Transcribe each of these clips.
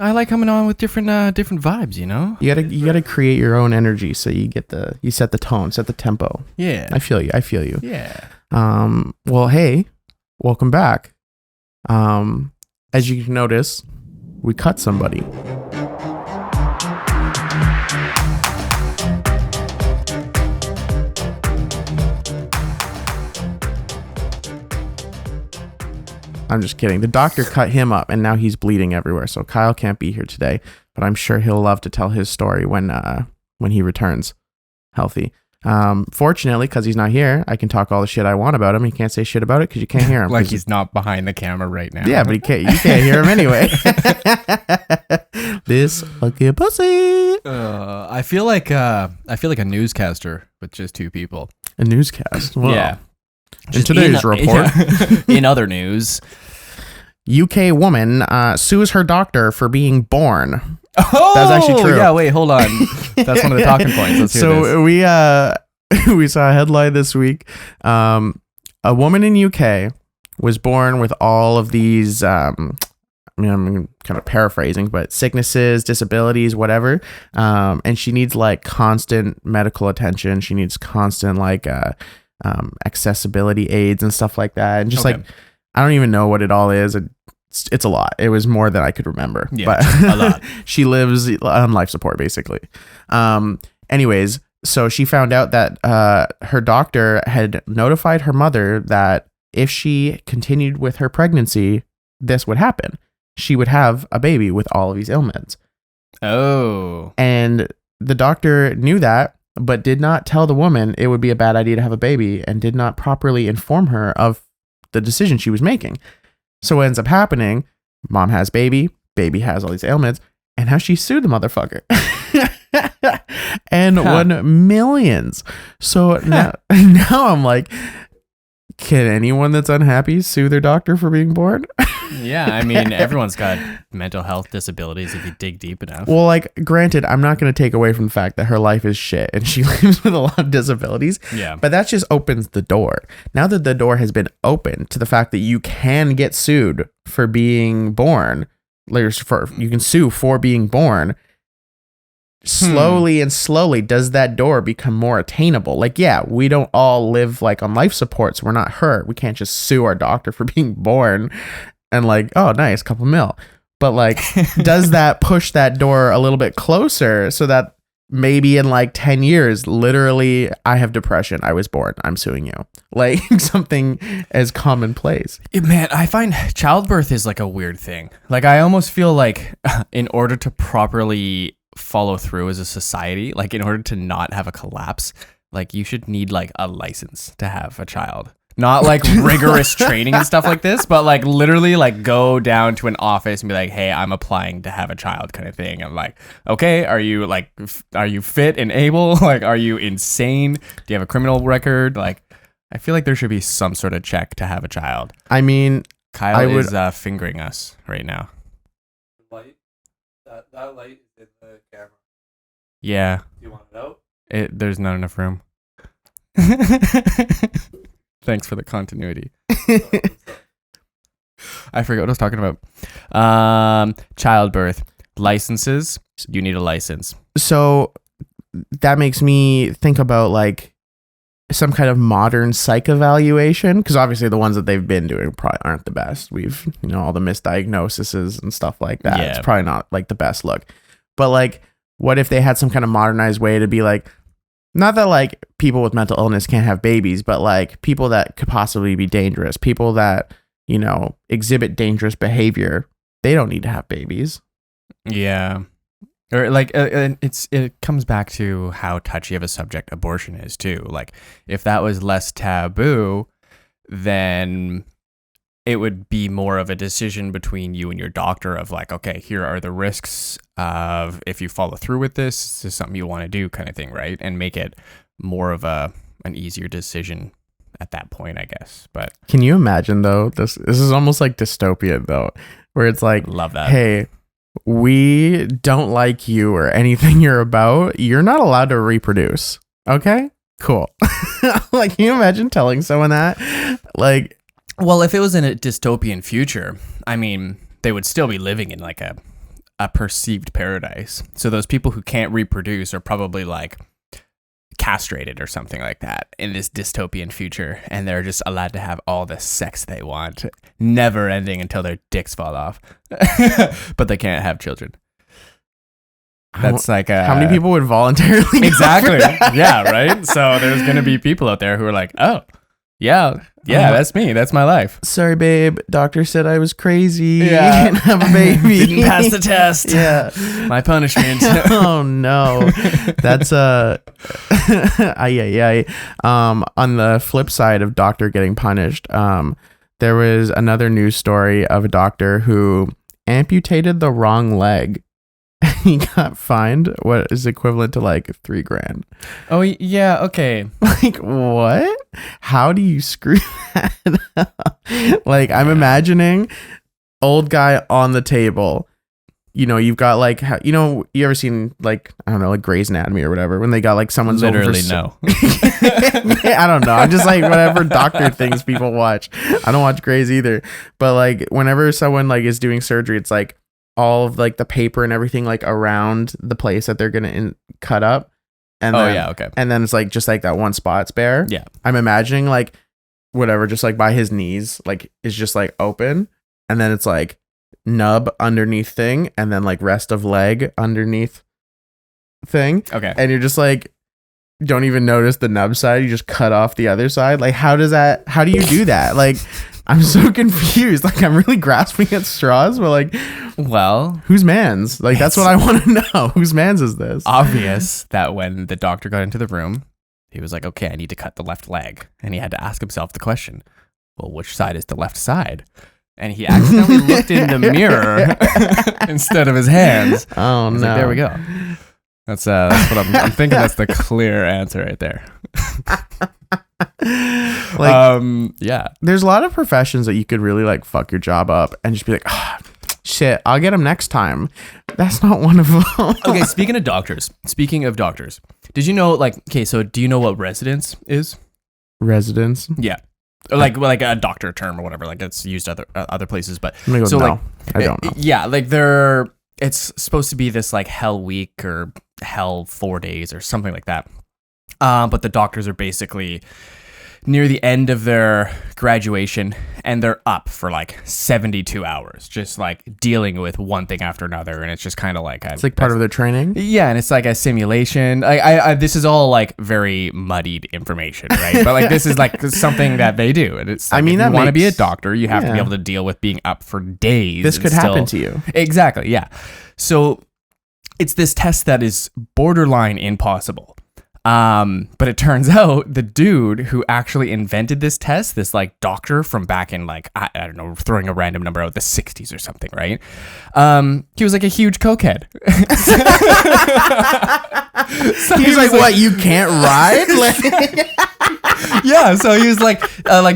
I like coming on with different vibes, you know? You gotta create your own energy so you set the tone, set the tempo. Yeah. I feel you. Yeah. Well, hey, welcome back. As you can notice, we cut somebody. I'm just kidding. The doctor cut him up and now he's bleeding everywhere. So Kyle can't be here today, but I'm sure he'll love to tell his story when he returns healthy. Fortunately, because he's not here, I can talk all the shit I want about him. He can't say shit about it because you can't hear him. Like he's not behind the camera right now. Yeah, but you can't hear him anyway. This fucking pussy. I feel like a newscaster with just two people. A newscast. Well, yeah. In today's report, in other news, UK woman sues her doctor for being born. Oh, that's actually true. Yeah, wait, hold on. That's one of the talking points. Let's hear this. we saw a headline this week. A woman in UK was born with all of these. I'm kind of paraphrasing, but sicknesses, disabilities, whatever. And she needs like constant medical attention. She needs constant accessibility aids and stuff like that. And just I don't even know what it all is. It's a lot. It was more than I could remember. Yeah, but a lot. She lives on life support basically. Anyways, so she found out that her doctor had notified her mother that if she continued with her pregnancy, this would happen. She would have a baby with all of these ailments. Oh. And the doctor knew that, but did not tell the woman it would be a bad idea to have a baby and did not properly inform her of the decision she was making. So what ends up happening, mom has baby has all these ailments, and how she sued the motherfucker. And won millions. So now I'm like, can anyone that's unhappy sue their doctor for being born? Yeah, I mean, everyone's got mental health disabilities if you dig deep enough. Well, like, granted, I'm not going to take away from the fact that her life is shit and she lives with a lot of disabilities. Yeah. But that just opens the door. Now that the door has been opened to the fact that you can get sued for being born, you can sue for being born, slowly and slowly does that door become more attainable. Like, yeah, we don't all live like on life support, so we're not hurt. We can't just sue our doctor for being born and like, oh, nice, couple mil. But like, does that push that door a little bit closer so that maybe in like 10 years, literally, I have depression, I was born, I'm suing you. Like something as commonplace. Man, I find childbirth is like a weird thing. Like, I almost feel like in order to properly follow through as a society, like in order to not have a collapse, like you should need like a license to have a child. Not like rigorous training and stuff like this, but like literally like go down to an office and be like, hey, I'm applying to have a child kind of thing. I'm like, okay, are you fit and able? Like, are you insane? Do you have a criminal record? Like, I feel like there should be some sort of check to have a child. I mean, Kyle is fingering us right now. Light? That light is in the camera. Yeah. Do you want it out? There's not enough room. Thanks for the continuity. I forgot what I was talking about. Childbirth. Licenses. You need a license. So that makes me think about like some kind of modern psych evaluation, because obviously the ones that they've been doing probably aren't the best. We've, all the misdiagnoses and stuff like that. Yeah. It's probably not like the best look. But like, what if they had some kind of modernized way to be like, not that like people with mental illness can't have babies, but like people that could possibly be dangerous, people that, exhibit dangerous behavior, they don't need to have babies. Yeah. Or like it comes back to how touchy of a subject abortion is too. Like if that was less taboo, then it would be more of a decision between you and your doctor of like, okay, here are the risks of if you follow through with this is something you want to do kind of thing, right? And make it more of an easier decision at that point, I guess. But can you imagine though? This is almost like dystopian though, where it's like, love that. Hey, we don't like you or anything you're about. You're not allowed to reproduce. Okay, cool. Like, can you imagine telling someone that? Like, well, if it was in a dystopian future, I mean, they would still be living in like a a perceived paradise. So those people who can't reproduce are probably like castrated or something like that in this dystopian future, and they're just allowed to have all the sex they want, never ending until their dicks fall off. But they can't have children. That's like how many people would voluntarily go exactly for that? yeah, right. So there's gonna be people out there who are like, oh yeah, that's me, that's my life. Sorry, babe. Doctor said I was crazy. Yeah. Can't have a baby. Didn't pass the test. Yeah. My punishment. Oh no. That's ay. On the flip side of doctor getting punished, there was another news story of a doctor who amputated the wrong leg. He got fined what is equivalent to like $3,000. Oh yeah, okay. Like, what? How do you screw that up? Like, I'm imagining old guy on the table. You know, you've got like, you ever seen like, I don't know, like Grey's Anatomy or whatever, when they got like someone's Literally over no. I don't know. I'm just like whatever doctor things people watch. I don't watch Grey's either. But like whenever someone like is doing surgery, it's like all of like the paper and everything like around the place that they're gonna cut up. And then, yeah, okay. And then it's like just like that one spot's bare. Yeah. I'm imagining like whatever, just like by his knees, like is just like open, and then it's like nub underneath thing, and then like rest of leg underneath thing. Okay. And you're just like don't even notice the nub side, you just cut off the other side. Like how do you do that? Like I'm so confused. Like I'm really grasping at straws, but like, well, whose man's? Like that's what I want to know. Whose man's is this? Obvious that when the doctor got into the room, he was like, okay, I need to cut the left leg. And he had to ask himself the question, well, which side is the left side? And he accidentally looked in the mirror instead of his hands. Oh no. Like, there we go. That's what I'm thinking. That's the clear answer right there. Like, yeah. There's a lot of professions that you could really like fuck your job up and just be like, oh, shit, I'll get him next time. That's not one of them. Okay, speaking of doctors, did you know, like, okay, so do you know what residence is? Residence? Yeah. Like a doctor term or whatever, like it's used other places, but I'm gonna go, so no, like I don't know. Yeah, like it's supposed to be this like hell week or hell 4 days or something like that. But the doctors are basically near the end of their graduation and they're up for like 72 hours, just like dealing with one thing after another. And it's just kind of like, it's like part of their training. Yeah. And it's like a simulation. I this is all like very muddied information, right? But like, this is like something that they do. And it's like, I mean, if you want to be a makes- doctor, you have to be yeah. able to deal with being up for days. This and could happen to you. Exactly. Yeah. So it's this test that is borderline impossible. But it turns out the dude who actually invented this test, this like doctor from back in like, I don't know, throwing a random number out, the 60s or something, right? He was like a huge cokehead. So He's like, what, you can't ride? Like, yeah, so he was like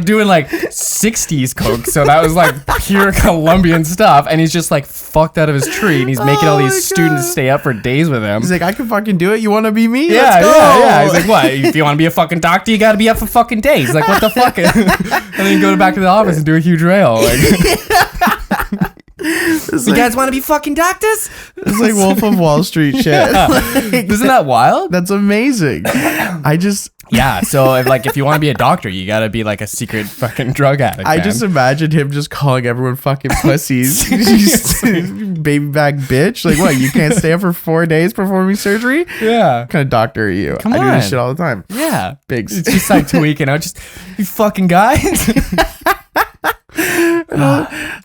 doing like 60s coke, so that was like pure Colombian stuff, and he's just like fucked out of his tree, and he's making all Oh these my students God. stay up for days with him. he's like, I can fucking do it. You want to be me? Yeah, Let's go. yeah. He's like, what? If you want to be a fucking doctor, you got to be up for fucking days. Like, what the fuck? And then you go back to the office and do a huge rail. Like, It's you like, guys want to be fucking doctors? it's like Wolf of Wall Street shit. Yeah. Like, Isn't that wild? that's amazing. I just So if you want to be a doctor, you got to be like a secret fucking drug addict. I man. just imagined him just calling everyone fucking pussies. Baby back bitch. Like, what? You can't stay up for 4 days performing surgery? yeah. What kind of doctor are you? Come I do this on. shit all the time. Yeah. Bigs. It's just like tweaking out. Just, you fucking guys.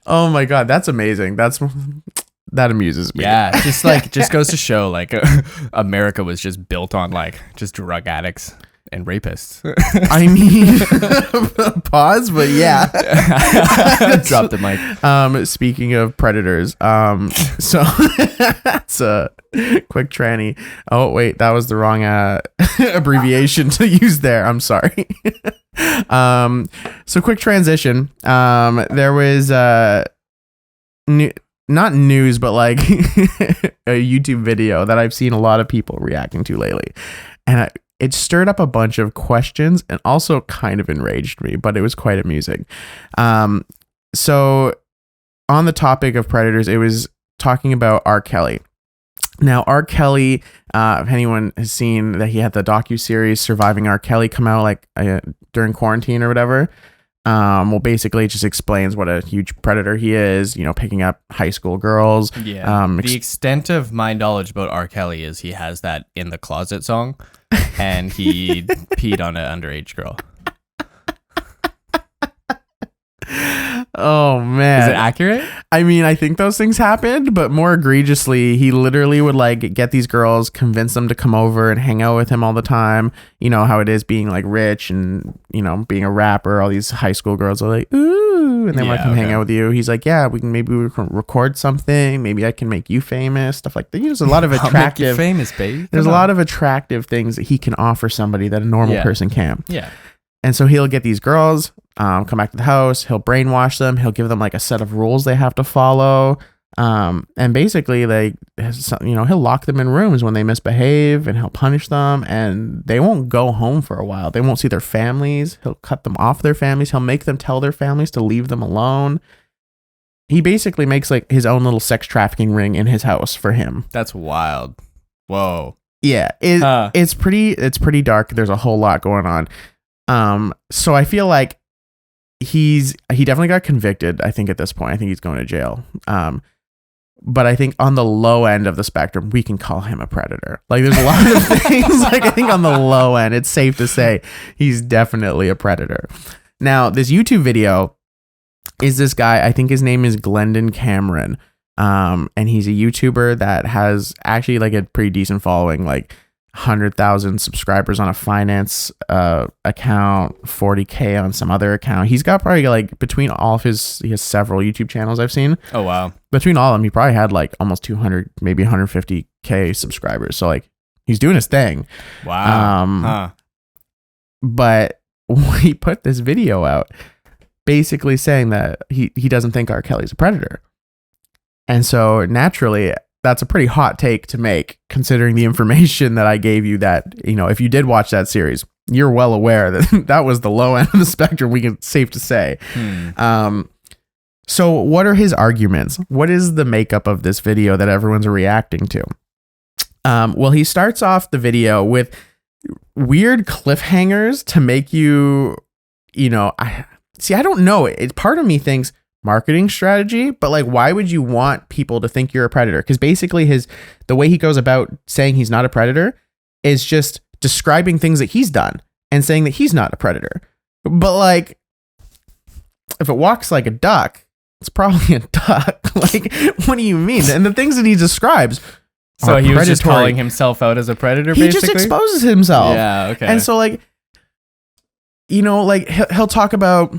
Oh my god, that's amazing. That amuses me. Yeah. Just goes to show like America was just built on like just drug addicts and rapists. I mean, pause, but yeah. Drop the mic. Speaking of predators, so it's a quick tranny. Oh wait, that was the wrong abbreviation to use there. I'm sorry. So quick transition. There was not news, but like a YouTube video that I've seen a lot of people reacting to lately, and it stirred up a bunch of questions and also kind of enraged me, but it was quite amusing. So on the topic of predators, it was talking about R. Kelly. Now, R. Kelly, if anyone has seen that he had the docuseries Surviving R. Kelly come out like during quarantine or whatever, well, basically it just explains what a huge predator he is, you know, picking up high school girls. Yeah. The extent of my knowledge about R. Kelly is he has that In the Closet song and he peed on an underage girl. Oh man. Is it accurate? I mean, I think those things happened, but more egregiously, he literally would like get these girls, convince them to come over and hang out with him all the time. You know how it is being like rich and, you know, being a rapper. All these high school girls are like, ooh, and they want to come hang out with you. He's like, yeah, we can record something. Maybe I can make you famous. Stuff like that. There's a lot of attractive, I'll make you famous, babe. There's a lot of attractive things that he can offer somebody that a normal person can. Yeah. And so he'll get these girls, come back to the house. He'll brainwash them. He'll give them like a set of rules they have to follow. And basically, like, you know, he'll lock them in rooms when they misbehave, and he'll punish them, and they won't go home for a while. They won't see their families. He'll cut them off their families. He'll make them tell their families to leave them alone. He basically makes like his own little sex trafficking ring in his house for him. That's wild. Whoa. Yeah, it's pretty dark. There's a whole lot going on. So I feel like he definitely got convicted. I think at this point, I think he's going to jail. But I think on the low end of the spectrum, we can call him a predator. Like there's a lot of things, like I think on the low end, it's safe to say he's definitely a predator. Now, this YouTube video is this guy, I think his name is Glendon Cameron. And he's a YouTuber that has actually like a pretty decent following, like 100,000 subscribers on a finance account, 40K on some other account. He's got probably like between all of he has several YouTube channels I've seen. Oh, wow. Between all of them, he probably had like almost 200, maybe 150K subscribers. So like he's doing his thing. Wow. But he put this video out basically saying that he doesn't think R. Kelly's a predator. And so naturally, that's a pretty hot take to make, considering the information that I gave you that, you know, if you did watch that series, you're well aware that that was the low end of the spectrum, we can safe to say. So what are his arguments? What is the makeup of this video that everyone's reacting to? Well, he starts off the video with weird cliffhangers to make you know, I don't know. Part of me thinks marketing strategy, but like, why would you want people to think you're a predator? Because basically the way he goes about saying he's not a predator is just describing things that he's done and saying that he's not a predator. But like, if it walks like a duck, it's probably a duck. Like, what do you mean? And the things that he describes, so he was just calling himself out as a predator, he basically? just exposes himself. Yeah, okay. And so like, you know, like he'll talk about,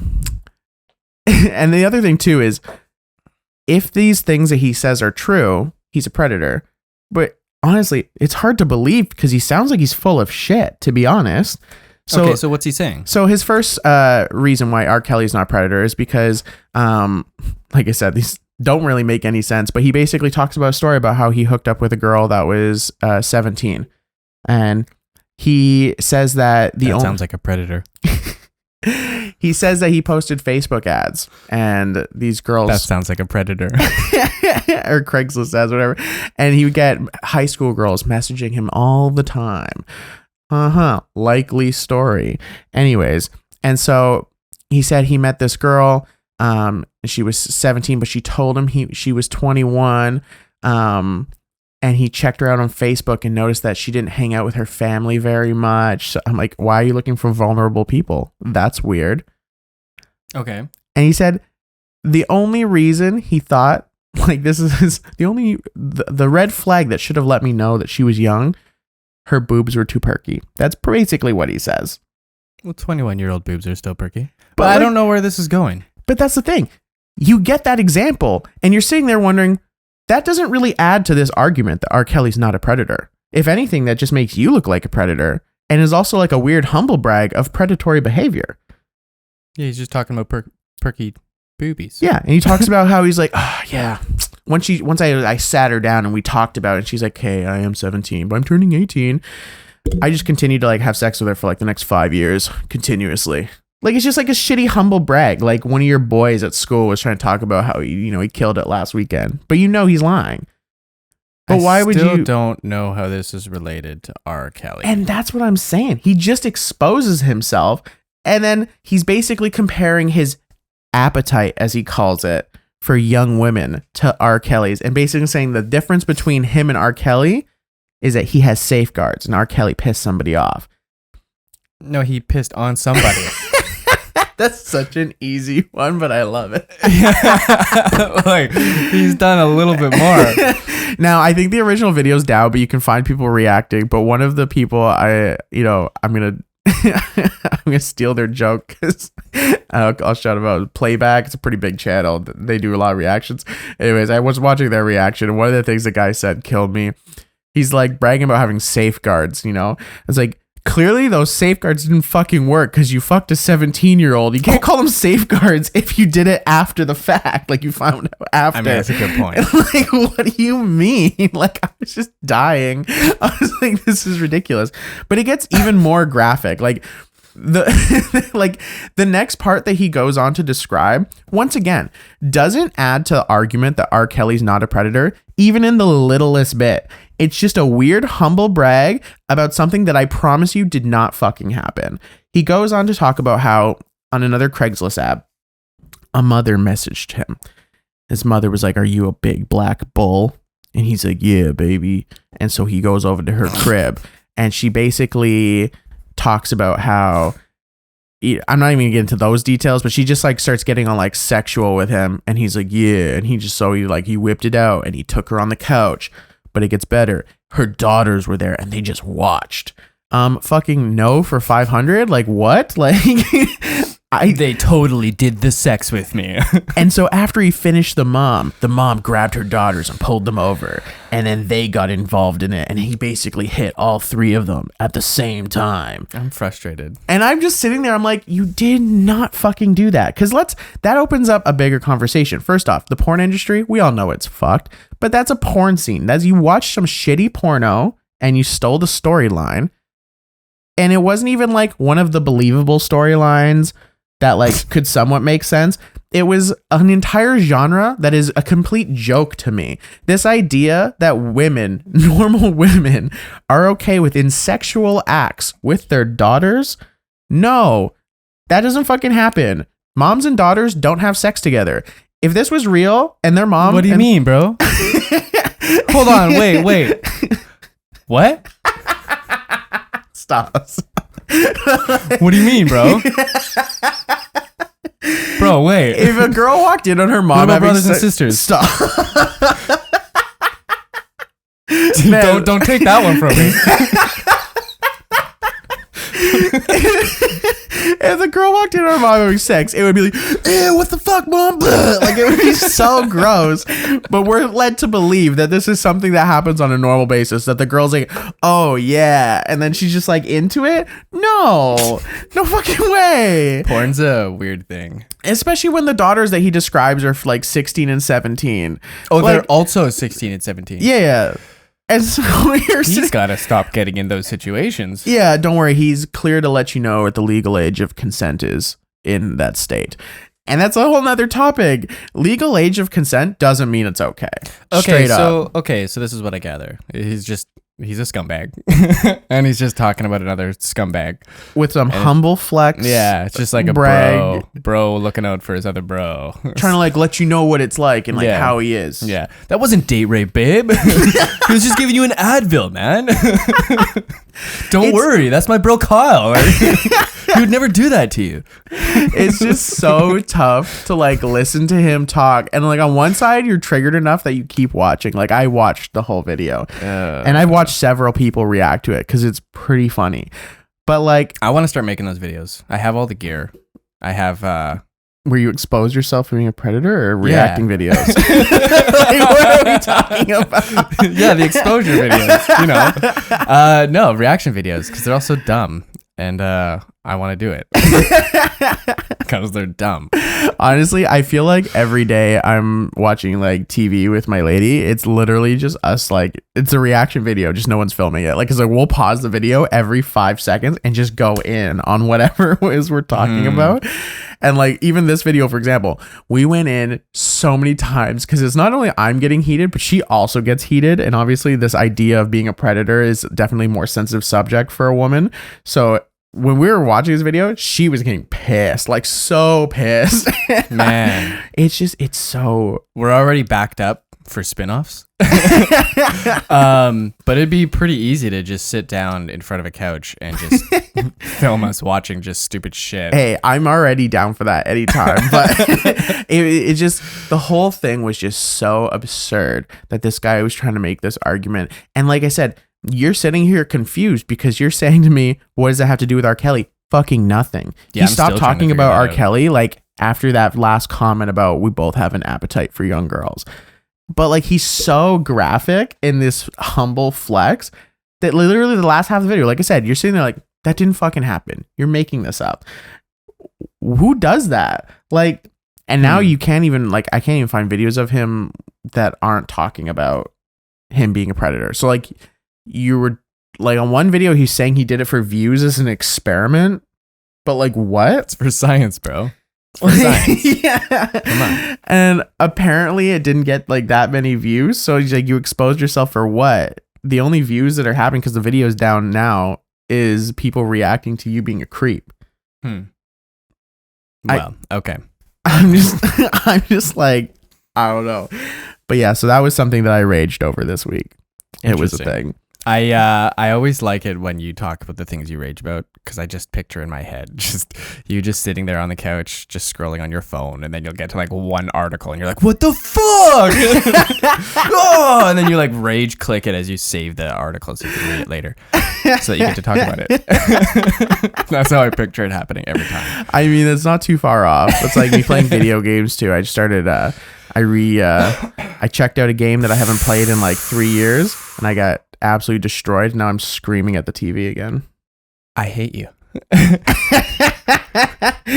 and the other thing too is, if these things that he says are true, he's a predator. But honestly, it's hard to believe because he sounds like he's full of shit, to be honest. So, okay, so what's he saying? So his first reason why R. Kelly's not a predator is because, like I said, these don't really make any sense. But he basically talks about a story about how he hooked up with a girl that was 17. And he says that sounds like a predator. He says that he posted Facebook ads, and these girls... That sounds like a predator. Or Craigslist ads, whatever. And he would get high school girls messaging him all the time. Likely story. Anyways, and so he said he met this girl. She was 17, but she told him she was 21. And he checked her out on Facebook and noticed that she didn't hang out with her family very much. So I'm like, why are you looking for vulnerable people? That's weird. Okay. And he said the only reason he thought, like, this is the red flag that should have let me know that she was young, her boobs were too perky. That's basically what he says. Well, 21-year-old boobs are still perky. But I don't know where this is going. But that's the thing. You get that example and you're sitting there wondering, that doesn't really add to this argument that R. Kelly's not a predator. If anything, that just makes you look like a predator and is also like a weird humble brag of predatory behavior. Yeah, he's just talking about perky boobies. Yeah, and he talks about how he's like, oh, yeah. Once I sat her down and we talked about it, and she's like, hey, I am 17, but I'm turning 18. I just continued to like have sex with her for like the next 5 years continuously. Like, it's just like a shitty humble brag. Like one of your boys at school was trying to talk about how he killed it last weekend, but he's lying. But why would you? Don't know how this is related to R. Kelly. And that's what I'm saying. He just exposes himself, and then he's basically comparing his appetite, as he calls it, for young women to R. Kelly's, and basically saying the difference between him and R. Kelly is that he has safeguards, and R. Kelly pissed somebody off. No, he pissed on somebody. That's such an easy one, but I love it. Like, he's done a little bit more. Now, I think the original video is down, but you can find people reacting. But one of the people I'm gonna I'm gonna steal their joke because I'll shout about Playback. It's a pretty big channel. They do a lot of reactions. Anyways, I was watching their reaction, and one of the things the guy said killed me. He's like bragging about having safeguards. It's like, clearly those safeguards didn't fucking work because you fucked a 17-year-old. You can't call them safeguards if you did it after the fact, like you found out after. I mean, that's a good point. Like, what do you mean? Like, I was just dying. I was like, this is ridiculous. But it gets even more graphic. Like, the next part that he goes on to describe, once again, doesn't add to the argument that R. Kelly's not a predator, even in the littlest bit. It's just a weird, humble brag about something that I promise you did not fucking happen. He goes on to talk about how, on another Craigslist app, a mother messaged him. His mother was like, "Are you a big black bull?" And he's like, "Yeah, baby." And so he goes over to her crib, and she basically talks about how, I'm not even gonna get into those details, but she just like starts getting on like sexual with him, and he's like, "Yeah." And he whipped it out, and he took her on the couch. But it gets better. Her daughters were there, and they just watched. Fucking no for 500. Like, what? Like, They totally did the sex with me. And so after he finished the mom grabbed her daughters and pulled them over, and then they got involved in it, and he basically hit all three of them at the same time. I'm frustrated. And I'm just sitting there, I'm like, you did not fucking do that. Because that opens up a bigger conversation. First off, the porn industry, we all know it's fucked, but that's a porn scene. That's, you watched some shitty porno and you stole the storyline, and it wasn't even like one of the believable storylines that like could somewhat make sense. It was an entire genre that is a complete joke to me. This idea that women, normal women, are okay with insexual acts with their daughters. No, that doesn't fucking happen. Moms and daughters don't have sex together. If this was real and their mom... What do you mean, bro? Hold on, wait. What? Stop. What do you mean, bro? Bro, wait. If a girl walked in on her mom, what about brothers and sisters? Stop. Don't take that one from me. If the girl walked in on her mom having sex, it would be like, "Ew, what the fuck, mom?" Like, it would be so gross. But we're led to believe that this is something that happens on a normal basis, that the girl's like, "Oh yeah," and then she's just like into it. No fucking way. Porn's a weird thing. Especially when the daughters that he describes are like 16 and 17. Oh, like, they're also 16 and 17. Yeah. And so he's got to stop getting in those situations. Yeah, don't worry. He's clear to let you know what the legal age of consent is in that state. And that's a whole nother topic. Legal age of consent doesn't mean it's okay. Straight up. So this is what I gather. He's a scumbag. And he's just talking about another scumbag. With some humble flex. Yeah, it's just like a brag. bro looking out for his other bro. Trying to like let you know what it's like and like how he is. Yeah. That wasn't date rape, babe. He was just giving you an Advil, man. Don't worry, that's my bro Kyle. He would never do that to you. It's just so tough to like listen to him talk, and like on one side you're triggered enough that you keep watching. Like, I watched the whole video, and I've watched several people react to it because it's pretty funny. But like, I want to start making those videos. I have all the gear. I have where you expose yourself for being a predator, or reacting videos. Like, what are we talking about? Yeah, the exposure videos, no, reaction videos, because they're all so dumb. and I want to do it because they're dumb. Honestly, I feel like every day I'm watching like TV with my lady, it's literally just us, like it's a reaction video, just no one's filming it. Like, cause like we'll pause the video every 5 seconds and just go in on whatever it is we're talking about. And like even this video, for example, we went in so many times because it's not only I'm getting heated, but she also gets heated. And obviously this idea of being a predator is definitely a more sensitive subject for a woman. So when we were watching this video, she was getting pissed, like so pissed. Man, it's so. we're already backed up for spin-offs. But it'd be pretty easy to just sit down in front of a couch and just film us watching just stupid shit. Hey, I'm already down for that anytime. But it just, the whole thing was just so absurd that this guy was trying to make this argument. And like I said, you're sitting here confused because you're saying to me, what does that have to do with R. Kelly? Fucking nothing. Yeah, He I'm stopped still trying to talking figure about that R. out. Kelly like after that last comment about we both have an appetite for young girls. But like he's so graphic in this humble flex that literally the last half of the video, like I said, you're sitting there like, that didn't fucking happen. You're making this up. Who does that? Like, and now you can't even, like, I can't even find videos of him that aren't talking about him being a predator. So like you were like on one video, he's saying he did it for views as an experiment, but like what? It's for science, bro. It's for science. Yeah. Come on. And apparently it didn't get like that many views. So he's like, you exposed yourself for what? The only views that are happening because the video is down now is people reacting to you being a creep. Well, okay. I'm just like, I don't know. But yeah, so that was something that I raged over this week. It was a Interesting. thing. I always like it when you talk about the things you rage about because I just picture in my head just you just sitting there on the couch just scrolling on your phone, and then you'll get to like one article and you're like, what the fuck? Oh, and then you like rage click it as you save the article so you can read it later so that you get to talk about it. That's how I picture it happening every time. I mean, it's not too far off. It's like me playing video games too. I just started I checked out a game that I haven't played in like 3 years and I got absolutely destroyed. Now I'm screaming at the TV again. I hate you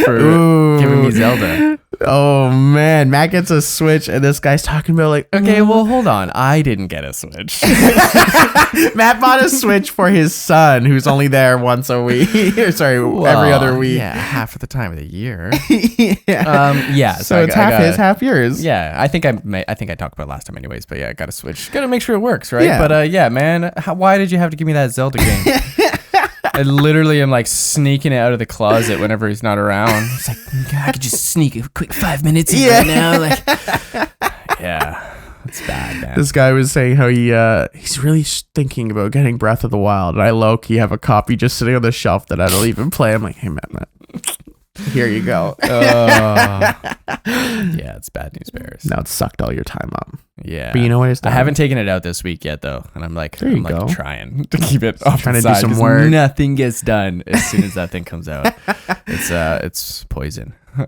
for giving me Zelda. Oh man, Matt gets a Switch and this guy's talking about like, Okay, well, hold on. I didn't get a Switch. Matt bought a Switch for his son who's only there once a week. Sorry, every other week. Yeah, half of the time of the year. Yeah. Yeah. So it's half his, half yours. Yeah, I think I talked about it last time, anyways. But yeah, I got to switch. Got to make sure it works, right? Yeah. But yeah, man, why did you have to give me that Zelda game? I literally am like sneaking it out of the closet whenever he's not around. It's like I could just sneak a quick 5 minutes in right now. Like, yeah, it's bad, man. This guy was saying how he's really thinking about getting Breath of the Wild, and I low-key have a copy just sitting on the shelf that I don't even play. I'm like, hey, Matt, here you go. Yeah, it's bad news bears. Now it's sucked all your time up. Yeah, But you know what? It's I haven't taken it out this week yet, though, and I'm like, There you go. trying to keep it off Trying the to do side, some 'cause work. Nothing gets done as soon as that thing comes out. It's poison. Now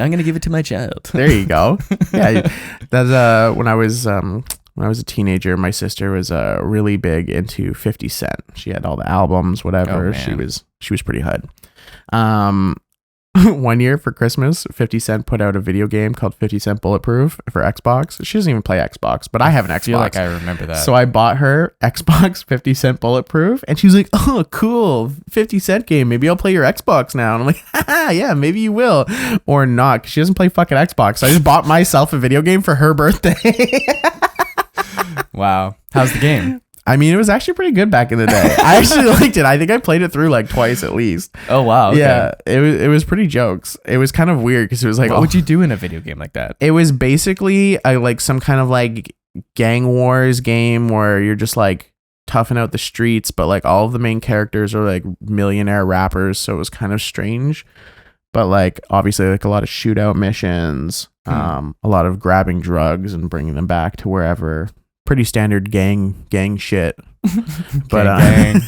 I'm gonna give it to my child. There you go. Yeah, that's when I was a teenager, my sister was really big into 50 Cent. She had all the albums, whatever. Oh, she man. was pretty hood. One year for Christmas, 50 Cent put out a video game called 50 Cent Bulletproof for Xbox. She doesn't even play Xbox, but I have an Xbox. I feel like I remember that. So I bought her Xbox 50 Cent Bulletproof, and she was like, oh, cool, 50 Cent game. Maybe I'll play your Xbox now. And I'm like, yeah, maybe you will. Or not, 'cause she doesn't play fucking Xbox. So I just bought myself a video game for her birthday. Wow. How's the game? I mean, it was actually pretty good back in the day. I actually liked it. I think I played it through like twice at least. Oh, wow. Okay. Yeah, it was pretty jokes. It was kind of weird because it was like, What would you do in a video game like that? it was basically like some kind of like gang wars game where you're just like toughing out the streets, but like all of the main characters are like millionaire rappers, so it was kind of strange. But like obviously like a lot of shootout missions, a lot of grabbing drugs and bringing them back to wherever. Pretty standard gang shit. But Gang.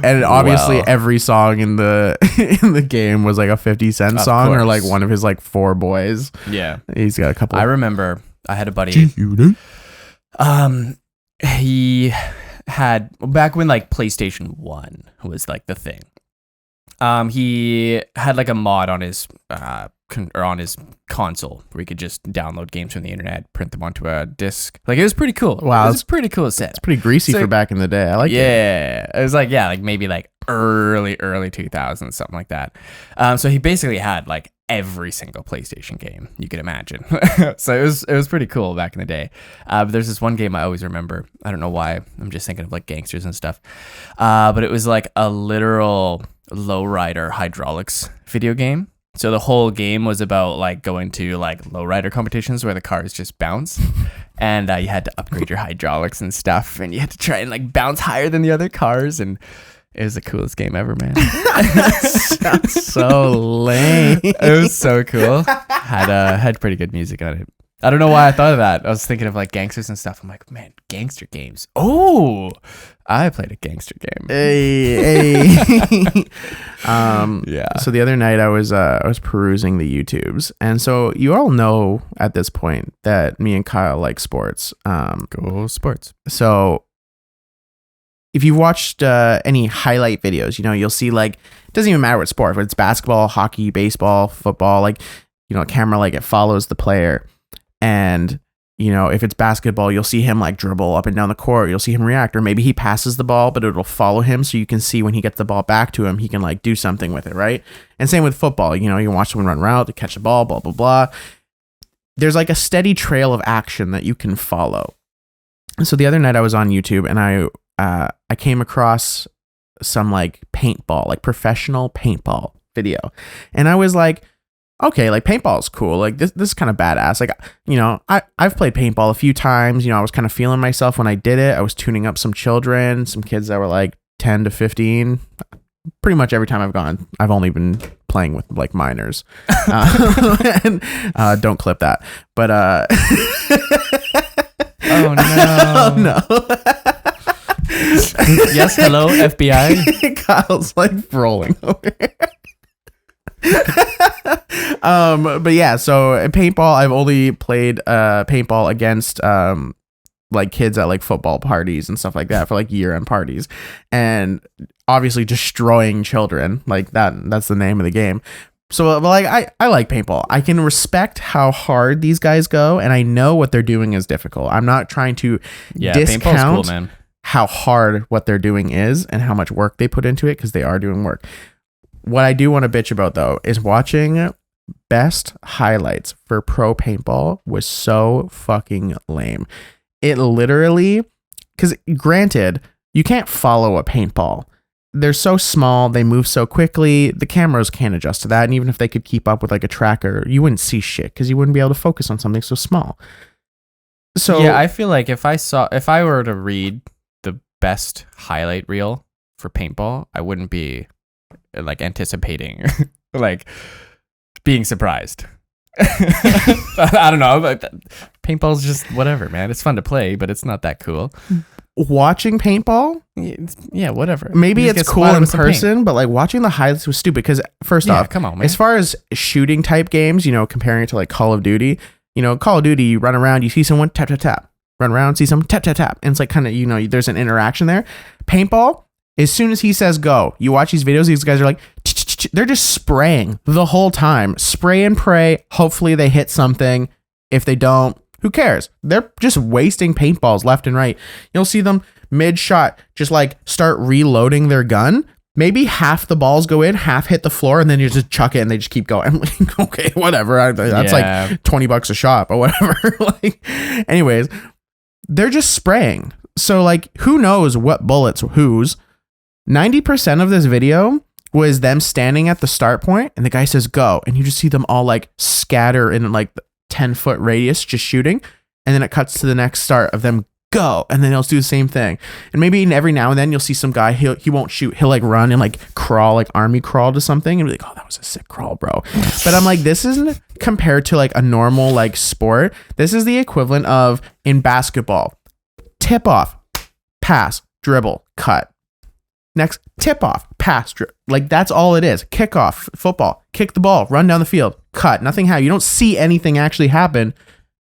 and obviously Wow. every song in the game was like a 50 Cent Of song or course. like one of his like 4 boys. Yeah. He's got a couple. I remember I had a buddy. G-Unit. He had back when like PlayStation 1 was like the thing. He had like a mod on his on his console where he could just download games from the internet, print them onto a disc. Like it was pretty cool. Wow, it was pretty cool set. It's pretty greasy for back in the day. I like it. Yeah, it was like like maybe like early 2000s, something like that. So he basically had like every single PlayStation game you could imagine. So it was pretty cool back in the day. But there's this one game I always remember. I don't know why. I'm just thinking of like gangsters and stuff. But it was like a literal lowrider hydraulics video game. So the whole game was about like going to like lowrider competitions where the cars just bounce, and you had to upgrade your hydraulics and stuff, and you had to try and like bounce higher than the other cars, and it was the coolest game ever, man. Sounds so lame. It was so cool. Had pretty good music on it. I don't know why I thought of that. I was thinking of like gangsters and stuff. I'm like, man, gangster games. Oh, I played a gangster game. Hey. Yeah. So the other night I was perusing the YouTubes, and so you all know at this point that me and Kyle like sports. Go sports. So if you've watched any highlight videos, you'll see like it doesn't even matter what sport, but it's basketball, hockey, baseball, football. Like a camera like it follows the player. And, if it's basketball, you'll see him like dribble up and down the court. You'll see him react, or maybe he passes the ball, but it'll follow him. So you can see when he gets the ball back to him, he can like do something with it. Right. And same with football, you can watch someone run route to catch the ball, blah, blah, blah. There's like a steady trail of action that you can follow. And so the other night I was on YouTube and I came across some like paintball, like professional paintball video. And I was like, okay, like paintball is cool. Like this is kind of badass. Like, I've played paintball a few times. I was kind of feeling myself when I did it. I was tuning up some children, some kids that were like 10 to 15. Pretty much every time I've gone, I've only been playing with like minors. And, don't clip that. But oh no. Oh no. Yes, hello, FBI. Kyle's like rolling over here. But yeah, so paintball, I've only played paintball against like kids at like football parties and stuff like that for like year-end parties, and obviously destroying children, like that's the name of the game. So like I like paintball. I can respect how hard these guys go, and I know what they're doing is difficult. I'm not trying to discount cool, man. how hard what they're doing is and how much work they put into it, because they are doing work. What I do want to bitch about though is watching best highlights for pro paintball was so fucking lame. It literally, because granted, you can't follow a paintball. They're so small, they move so quickly, the cameras can't adjust to that. And even if they could keep up with like a tracker, you wouldn't see shit because you wouldn't be able to focus on something so small. So yeah, I feel like if I were to read the best highlight reel for paintball, I wouldn't be like anticipating like being surprised. I don't know, but paintball's just whatever, man. It's fun to play, but it's not that cool. Watching paintball, yeah, whatever. Maybe it's cool in person, but like watching the highlights was stupid because first off, come on, man. As far as shooting type games, comparing it to like Call of Duty, Call of Duty, you run around, you see someone, tap, tap, tap, run around, see someone, tap, tap, tap. And it's like kind of, there's an interaction there. Paintball, as soon as he says go, you watch these videos, these guys are like, they're just spraying the whole time. Spray and pray. Hopefully they hit something. If they don't, who cares? They're just wasting paintballs left and right. You'll see them mid-shot just like start reloading their gun. Maybe half the balls go in, half hit the floor, and then you just chuck it and they just keep going. I'm like, okay, whatever. That's like $20 a shot, but whatever. Like, anyways, they're just spraying. So like, who knows what bullets whose? 90% of this video was them standing at the start point and the guy says go, and you just see them all like scatter in like 10-foot radius just shooting, and then it cuts to the next start of them go, and then they'll do the same thing. And maybe every now and then you'll see some guy, he won't shoot, he'll like run and like crawl, like army crawl to something, and be like, oh, that was a sick crawl, bro. But I'm like, this isn't compared to like a normal like sport. This is the equivalent of in basketball, tip off, pass, dribble, cut. Next, tip off, pass, like that's all it is. Kickoff, football, kick the ball, run down the field, cut. Nothing happens. You don't see anything actually happen.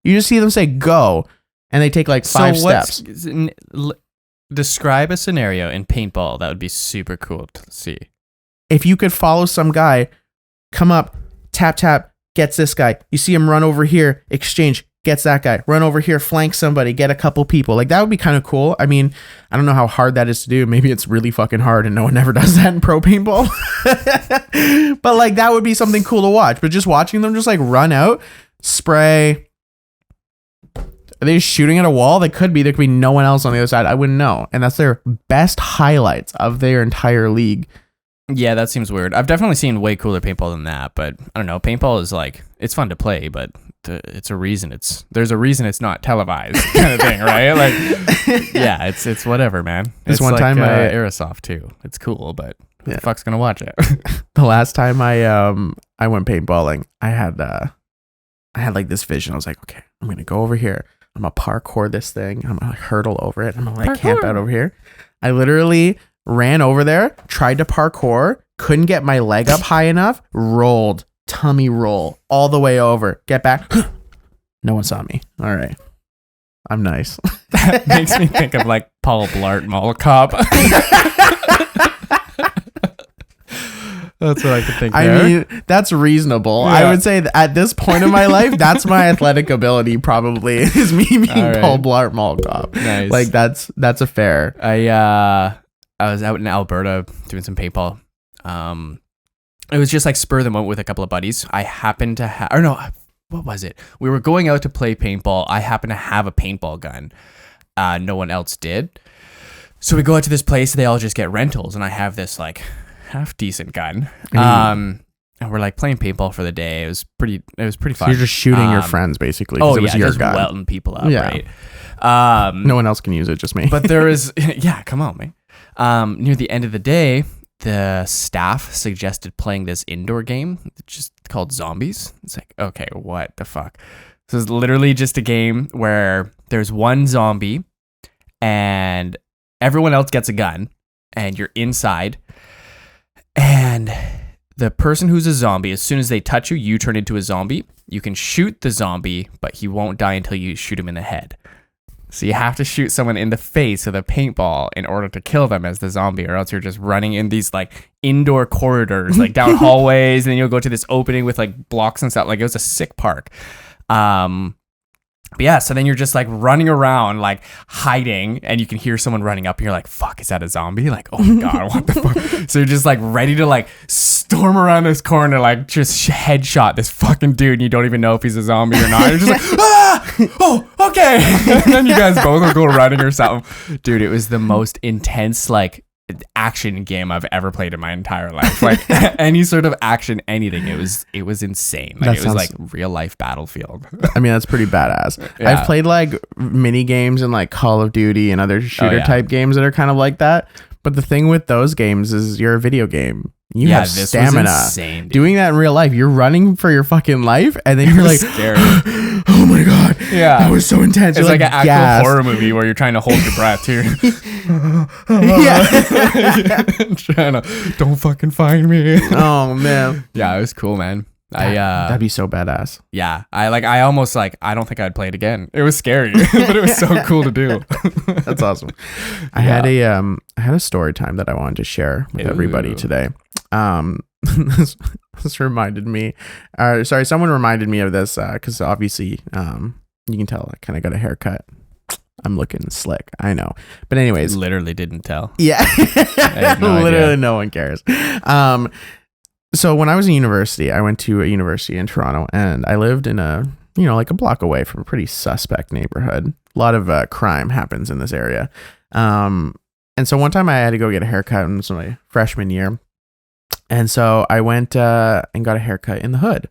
You just see them say go, and they take like 5 steps. Describe a scenario in paintball that would be super cool to see. If you could follow some guy, come up, tap, tap, gets this guy. You see him run over here, exchange, gets that guy. Run over here, flank somebody, get a couple people. Like, that would be kind of cool. I mean, I don't know how hard that is to do. Maybe it's really fucking hard and no one ever does that in pro paintball. But, like, that would be something cool to watch. But just watching them just, like, run out, spray. Are they just shooting at a wall? They could be. There could be no one else on the other side. I wouldn't know. And that's their best highlights of their entire league. Yeah, that seems weird. I've definitely seen way cooler paintball than that, but I don't know. Paintball is like, it's fun to play, but there's a reason it's not televised kind of thing, right? Like, yeah, it's whatever, man. This it's one like, time Airsoft too. It's cool, but who the fuck's gonna watch it? The last time I went paintballing, I had like this vision. I was like, okay, I'm gonna go over here. I'm gonna parkour this thing. I'm gonna like hurdle over it. I'm gonna like camp out over here. I literally ran over there, tried to parkour, couldn't get my leg up high enough, rolled, tummy roll all the way over, get back. No one saw me. All right. I'm nice. That makes me think of like Paul Blart Mall Cop. That's what I could think. I mean, that's reasonable. Yeah. I would say that at this point in my life, that's my athletic ability probably, is me being Paul Blart Mall Cop. Nice. Like, that's a fair. I was out in Alberta doing some paintball. It was just like spur of the moment with a couple of buddies. I happened to have, or no, what was it? We were going out to play paintball. I happened to have a paintball gun. No one else did. So we go out to this place. They all just get rentals, and I have this like half decent gun. And we're like playing paintball for the day. It was pretty fun. So you're just shooting your friends basically. Oh, it was your just gun. welting people up, Yeah. right? No one else can use it, just me. But there is, yeah, come on, man. Near the end of the day, the staff suggested playing this indoor game just called Zombies. It's like, okay, what the fuck? So it's literally just a game where there's one zombie and everyone else gets a gun and you're inside. And the person who's a zombie, as soon as they touch you, you turn into a zombie. You can shoot the zombie, but he won't die until you shoot him in the head. So you have to shoot someone in the face with a paintball in order to kill them as the zombie, or else you're just running in these like indoor corridors, like down hallways, and then you'll go to this opening with like blocks and stuff. Like, it was a sick park. But yeah, so then you're just like running around, like hiding, and you can hear someone running up, and you're like, fuck, is that a zombie? Like, oh my God, what the fuck? So you're just like ready to like storm around this corner, like just headshot this fucking dude, and you don't even know if he's a zombie or not. You're just like, ah, oh, okay. And then you guys both will go running or something. Dude, it was the most intense, like, action game I've ever played in my entire life. Like any sort of action, anything. It was insane. Like, it was like real life Battlefield. I mean, that's pretty badass. Yeah. I've played like mini games in like Call of Duty and other shooter type games that are kind of like that. But the thing with those games is you're a video game. You have stamina. Was insane, doing that in real life, you're running for your fucking life, and then you're like, scared. Oh my God, yeah, that was so intense. It's like an actual horror movie where you're trying to hold your breath too. Yeah, trying to, don't fucking find me. Oh man, yeah, it was cool, man. That'd be so badass. Yeah, I almost like, I don't think I'd play it again. It was scary, but it was so cool to do. That's awesome. I had a story time that I wanted to share with everybody today. This reminded me. Someone reminded me of this because obviously, you can tell I kind of got a haircut. I'm looking slick. I know, but anyways, literally didn't tell. Yeah, literally idea. No one cares. So when I was in university, I went to a university in Toronto, and I lived in a, like a block away from a pretty suspect neighborhood. A lot of crime happens in this area. And so one time I had to go get a haircut, and it was my freshman year. And so I went and got a haircut in the hood.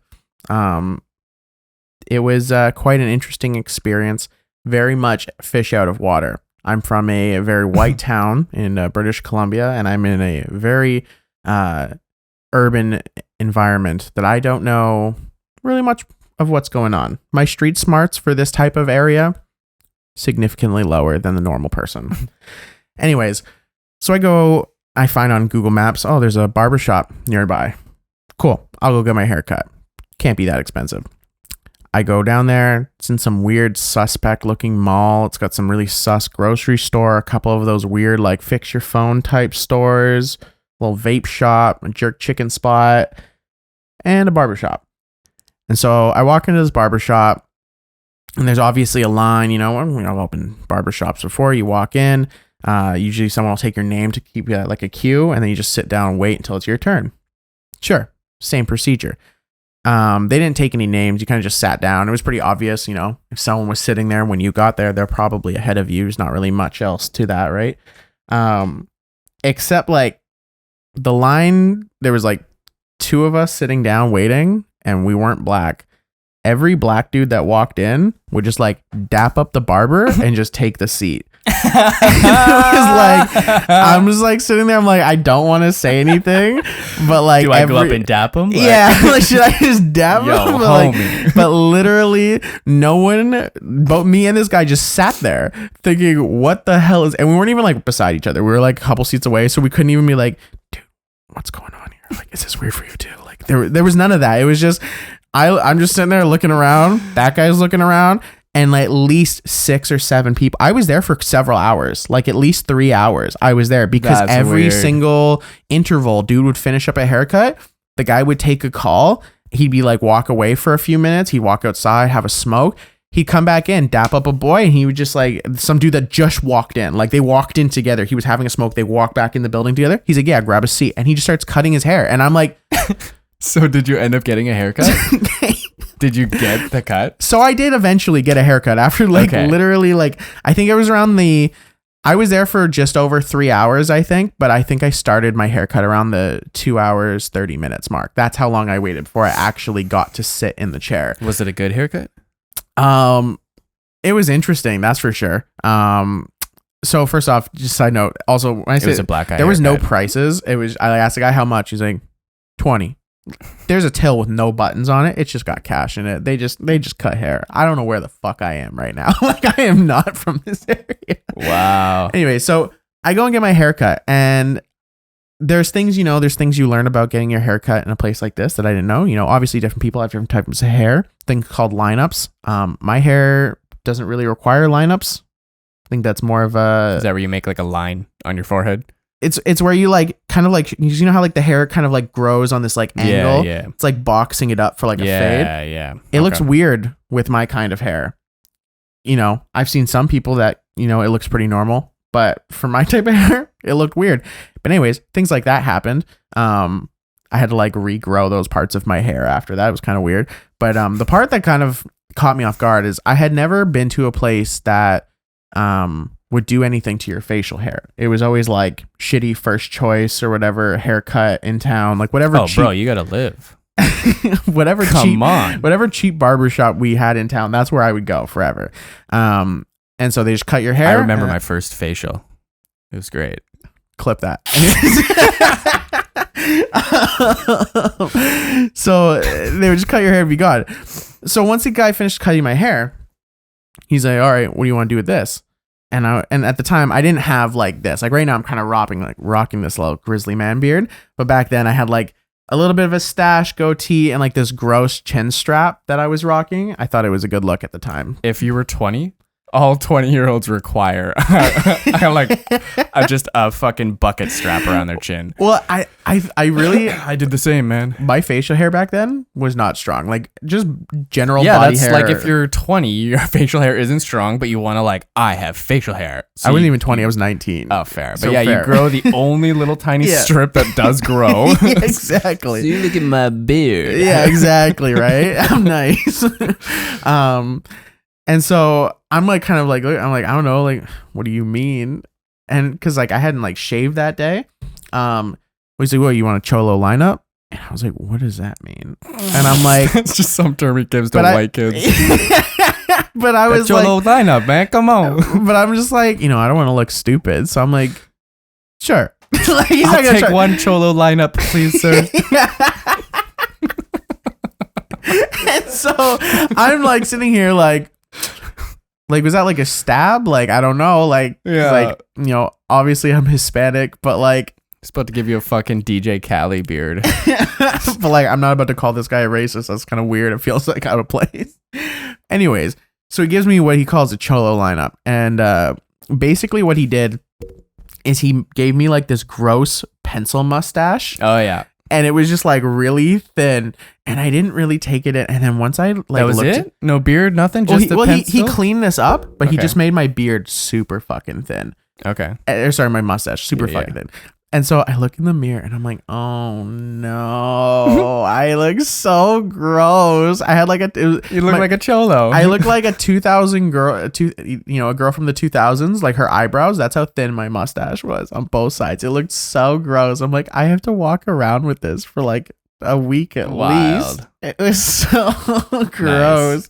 It was quite an interesting experience, very much fish out of water. I'm from a very white town in British Columbia, and I'm in a very urban environment that I don't know really much of what's going on. My street smarts for this type of area, significantly lower than the normal person. Anyways, so I find on Google Maps, oh, there's a barbershop nearby. Cool. I'll go get my hair cut. Can't be that expensive. I go down there. It's in some weird suspect looking mall. It's got some really sus grocery store, a couple of those weird like fix your phone type stores, a little vape shop, a jerk chicken spot, and a barber shop. And so I walk into this barber shop, and there's obviously a line. You know, I've opened barber shops before. You walk in, usually someone will take your name to keep you like a queue, and then you just sit down and wait until it's your turn. Sure, same procedure. They didn't take any names. You kind of just sat down. It was pretty obvious, you know, if someone was sitting there when you got there, they're probably ahead of you. There's not really much else to that, right? Except like the line, there was like 2 of us sitting down waiting, and we weren't black. Every black dude that walked in would just like dap up the barber and just take the seat. It was like, I'm just like sitting there. I'm like, I don't want to say anything, but like, do I go up and dap him? Like, yeah, like should I just dap him? Yo, But, homie. but literally, no one, but me and this guy just sat there thinking, what the hell is? And we weren't even like beside each other. We were like a couple seats away, so we couldn't even be like, dude, what's going on here? Like, is this weird for you too? Like, there was none of that. It was just, I'm just sitting there looking around. That guy's looking around. And like at least 6 or 7 people. I was there for several hours, like at least 3 hours. I was there because That's every weird. single interval, dude would finish up a haircut. The guy would take a call. He'd be like, walk away for a few minutes. He'd walk outside, have a smoke. He'd come back in, dap up a boy, and he would just like some dude that just walked in. Like they walked in together. He was having a smoke. They walked back in the building together. He's like, yeah, grab a seat. And he just starts cutting his hair. And I'm like, So did you end up getting a haircut? Did you get the cut? So I did eventually get a haircut after like literally like, I think it was around I was there for just over 3 hours, I think, but I think I started my haircut around the 2 hours, 30 minutes mark. That's how long I waited before I actually got to sit in the chair. Was it a good haircut? It was interesting. That's for sure. So first off, just side note, also when I It was said a black guy. there was no haircut. prices. I asked the guy how much. He's like 20. There's a till with no buttons on it. It's just got cash in it. They just cut hair. I don't know where the fuck I am right now. Like I am not from this area. Wow. Anyway, so I go and get my haircut, and there's things you learn about getting your haircut in a place like this that I didn't know. You know, obviously different people have different types of hair. Things called lineups. My hair doesn't really require lineups. I think that's more of a. Is that where you make like a line on your forehead? It's where you like kind of like, you know how like the hair kind of like grows on this like angle. Yeah. It's like boxing it up for like a fade. Yeah. It looks weird with my kind of hair. You know, I've seen some people that, you know, it looks pretty normal, but for my type of hair, it looked weird. But anyways, things like that happened. I had to like regrow those parts of my hair after that. It was kind of weird. But the part that kind of caught me off guard is I had never been to a place that would do anything to your facial hair. It was always like shitty first choice or whatever haircut in town, like whatever. Oh, cheap, bro, you gotta live. whatever Come cheap, on. whatever cheap barbershop we had in town. That's where I would go forever. And so they just cut your hair. I remember my first facial. It was great. Clip that. So they would just cut your hair and be gone. So once the guy finished cutting my hair, he's like, all right, what do you want to do with this? And at the time I didn't have like this. Like right now I'm kind of rocking this little grizzly man beard. But back then I had like a little bit of a stash, goatee, and like this gross chin strap that I was rocking. I thought it was a good look at the time. If you were 20, all 20-year-olds require just a fucking bucket strap around their chin. Well, I really I did the same, man. my facial hair back then was not strong. Like just general Yeah, body that's hair. like if you're 20, your facial hair isn't strong, but you want to like, I have facial hair. So I wasn't you- even 20. I was 19. Oh, fair. But So yeah, fair. you grow the only little tiny Yeah. strip that does grow. Yeah, exactly. you look at my beard. Yeah, exactly. Right. I'm nice. And so I'm like, kind of like, I'm like, I don't know, like, what do you mean? And cause like I hadn't like shaved that day. He's like, well, you want a cholo lineup? And I was like, what does that mean? And I'm like, It's just some term he gives to But I- white kids. but I was like, Cholo lineup, man. Come on. but I'm just like, you know, I don't want to look stupid. So I'm like, sure. Like, he's I'll not gonna take try- one cholo lineup, please, sir. And so I'm like sitting here like was that like a stab? Like I don't know. Like Yeah. like, you know, obviously I'm Hispanic, but like Just about to give you a fucking DJ Khaled beard. But like, I'm not about to call this guy a racist. That's kind of weird. It feels like out of place. Anyways, so he gives me what he calls a cholo lineup. And basically what he did is he gave me like this gross pencil mustache. Oh, yeah. And it was just like really thin. And I didn't really take it in. And then once I like that was looked it? No beard, nothing? Just he cleaned this up, but he Okay. just made my beard super fucking thin. Okay. Sorry, my mustache super Yeah, fucking thin. And so I look in the mirror and I'm like, oh no, I look so gross. I had like You look like a cholo. I look like a 2000 girl, a girl from the 2000s, like her eyebrows. That's how thin my mustache was on both sides. It looked so gross. I'm like, I have to walk around with this for like a week at least. It was so gross.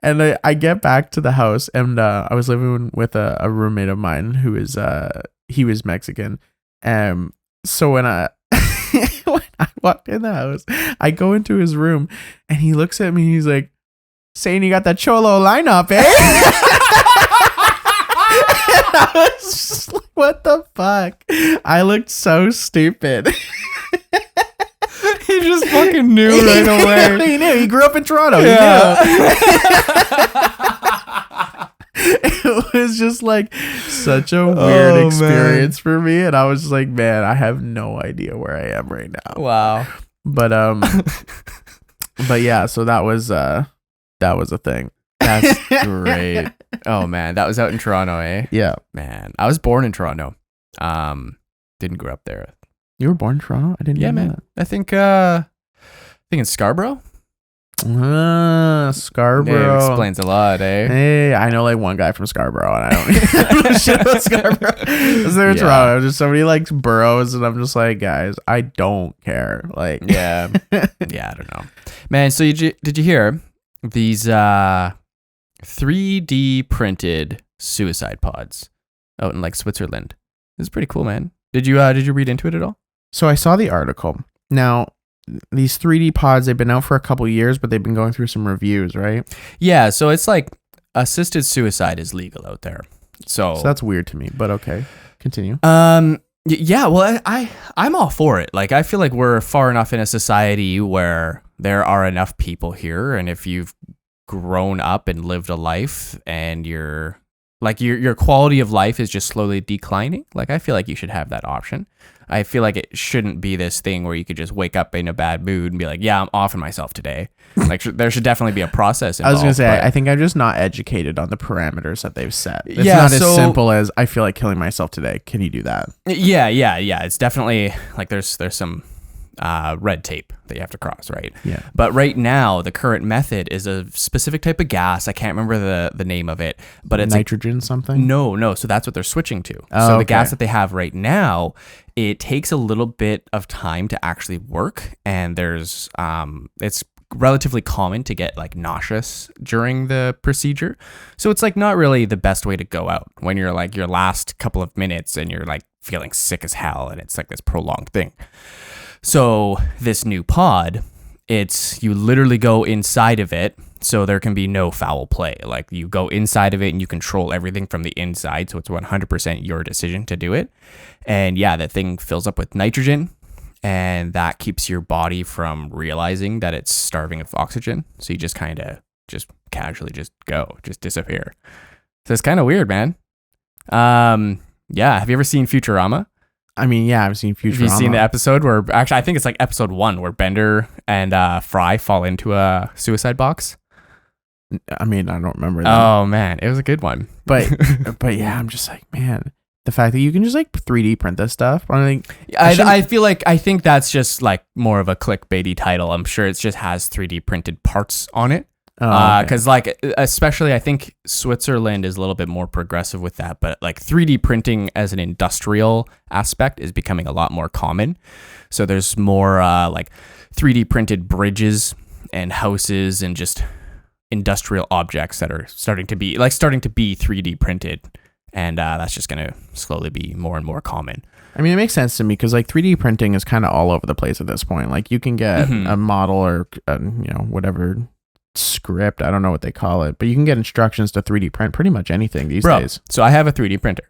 And I get back to the house and I was living with a roommate of mine who is he was Mexican. So when I when I walked in the house, I go into his room and he looks at me and he's like, saying you got that cholo lineup, eh? And I was just like, what the fuck? I looked so stupid. He just fucking knew right away. He knew. He grew up in Toronto. Yeah. He knew. It was just like such a weird experience for me. And I was just like, man, I have no idea where I am right now. Wow. But but yeah, so that was a thing. That's great. Oh man, that was out in Toronto, eh? Yeah. Man, I was born in Toronto. Didn't grow up there. You were born in Toronto? I didn't know man. I think in Scarborough. that. Scarborough. It explains a lot, eh? Hey, I know like one guy from Scarborough, and I don't know shit about Scarborough. I was there in Yeah. Toronto. Just somebody likes boroughs, and I'm just like, guys, I don't care. Like, Yeah. Yeah, I don't know. Man, so did you hear these 3D printed suicide pods out in like Switzerland? This is pretty cool, man. Did you read into it at all? So I saw the article. Now, these 3D pods, they've been out for a couple years, but they've been going through some reviews, right? Yeah, so it's like assisted suicide is legal out there. So that's weird to me, but okay. Continue. Yeah, well, I'm all for it. Like, I feel like we're far enough in a society where there are enough people here, and if you've grown up and lived a life and your quality of life is just slowly declining, like, I feel like you should have that option. I feel like it shouldn't be this thing where you could just wake up in a bad mood and be like, yeah, I'm offing myself today. Like, there should definitely be a process involved. I was going to say, but I think I'm just not educated on the parameters that they've set. It's Yeah, not so- as simple as, I feel like killing myself today. Can you do that? Yeah. It's definitely like there's some red tape that you have to cross, right? Yeah. But right now, the current method is a specific type of gas. I can't remember the name of it, but it's Nitrogen something? No. So that's what they're switching to. Oh, so the okay. gas that they have right now, it takes a little bit of time to actually work, and there's it's relatively common to get like nauseous during the procedure. So it's like not really the best way to go out when you're like your last couple of minutes and you're like feeling sick as hell, and it's like this prolonged thing. So this new pod, you literally go inside of it, so there can be no foul play. Like, you go inside of it and you control everything from the inside, so it's 100% your decision to do it. And yeah, that thing fills up with nitrogen, and that keeps your body from realizing that it's starving of oxygen. So you just kind of just casually just disappear. So it's kind of weird, man. Yeah, have you ever seen Futurama? I mean, yeah, I've seen Futurama. Have you seen the episode where, actually, I think it's like episode 1 where Bender and Fry fall into a suicide box? I mean, I don't remember that. Oh, man. It was a good one. But yeah, I'm just like, man, the fact that you can just like 3D print this stuff. I think that's just like more of a clickbaity title. I'm sure it just has 3D printed parts on it. Because like, especially I think Switzerland is a little bit more progressive with that, but like 3D printing as an industrial aspect is becoming a lot more common. So there's more like 3D printed bridges and houses and just industrial objects that are starting to be 3D printed, and that's just gonna slowly be more and more common. I mean, it makes sense to me because like 3D printing is kind of all over the place at this point. Like, you can get a model or whatever script, I don't know what they call it, but you can get instructions to 3D print pretty much anything these days. So I have a 3D printer.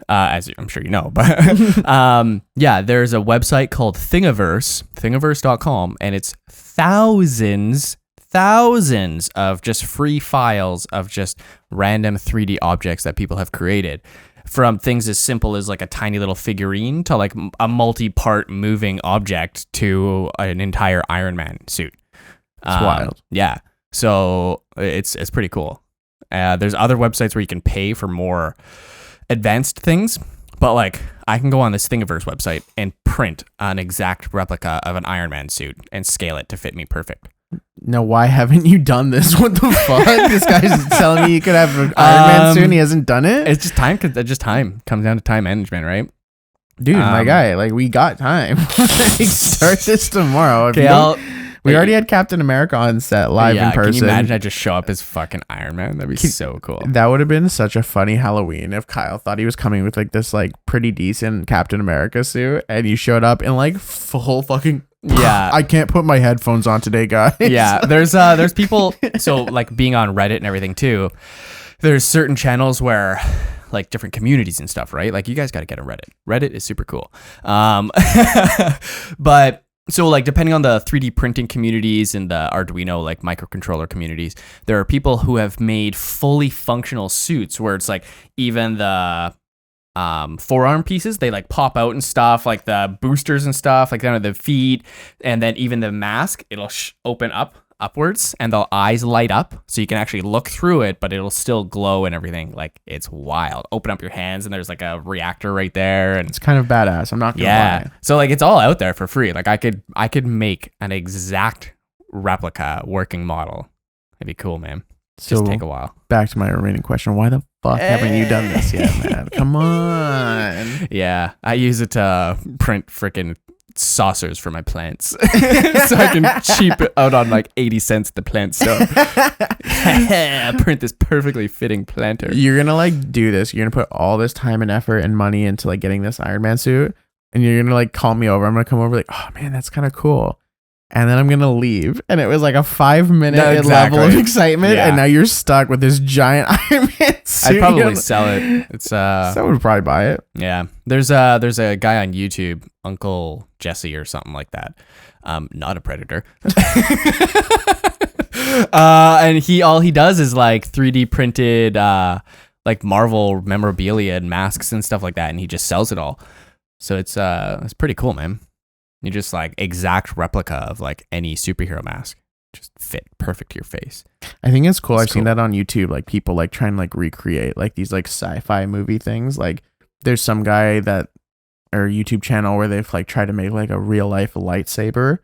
as I'm sure you know. But yeah, there's a website called thingiverse.com, and it's thousands of just free files of just random 3D objects that people have created. From things as simple as like a tiny little figurine to like a multi-part moving object to an entire Iron Man suit. It's wild. Yeah. So it's pretty cool. There's other websites where you can pay for more advanced things, but like I can go on this Thingiverse website and print an exact replica of an Iron Man suit and scale it to fit me perfect. Now, why haven't you done this? What the fuck? This guy's telling me you could have an Iron Man soon. He hasn't done it. It's just time. Just time comes down to time management, right? Dude, my guy, like we got time. Start this tomorrow. We already had Captain America on set live in person. Can you imagine I just show up as fucking Iron Man? That'd be so cool. That would have been such a funny Halloween if Kyle thought he was coming with like this like pretty decent Captain America suit, and you showed up in like full fucking. Yeah, I can't put my headphones on today, guys. Yeah, there's people. So like being on Reddit and everything too. There's certain channels where like different communities and stuff, right? Like you guys got to get on Reddit. Reddit is super cool. But so like depending on the 3D printing communities and the Arduino like microcontroller communities, there are people who have made fully functional suits where it's like even the forearm pieces, they like pop out and stuff, like the boosters and stuff, like down to the feet, and then even the mask, it'll open up upwards and the eyes light up so you can actually look through it, but it'll still glow and everything. Like it's wild. Open up your hands and there's like a reactor right there, and it's kind of badass. I'm not gonna lie. So like it's all out there for free. Like I could make an exact replica working model. It'd be cool, man. So just take a while. Back to my remaining question. Why the fuck haven't you done this yet, man? Come on. Yeah, I use it to print freaking saucers for my plants. So I can cheap it out on like 80 cents the plant stuff. Print this perfectly fitting planter. You're going to like do this. You're going to put all this time and effort and money into like getting this Iron Man suit. And you're going to like call me over. I'm going to come over like, oh man, that's kind of cool. And then I'm going to leave. And it was like a 5-minute level of excitement. Yeah. And now you're stuck with this giant Iron Man suit. I'd probably sell it. It's someone would probably buy it. Yeah. There's a guy on YouTube, Uncle Jesse or something like that. Not a predator. And all he does is like 3D printed like Marvel memorabilia and masks and stuff like that. And he just sells it all. So it's pretty cool, man. You just like exact replica of like any superhero mask, just fit perfect to your face. I think it's cool. I've seen that on YouTube, like people like trying to like recreate like these like sci-fi movie things. Like there's some guy that or YouTube channel where they've like tried to make like a real life lightsaber.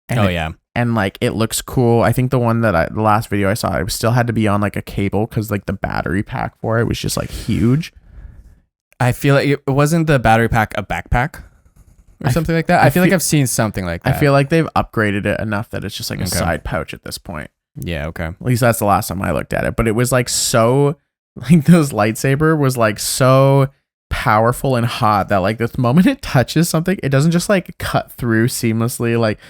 And and like it looks cool. I think the last video I saw, it still had to be on like a cable because like the battery pack for it was just like huge. I feel like it wasn't the battery pack a backpack or something like that. I feel like I've seen something like that. I feel like they've upgraded it enough that it's just like a side pouch at this point. Yeah, okay. At least that's the last time I looked at it. But it was like so, like this lightsaber was like so powerful and hot that like the moment it touches something, it doesn't just like cut through seamlessly like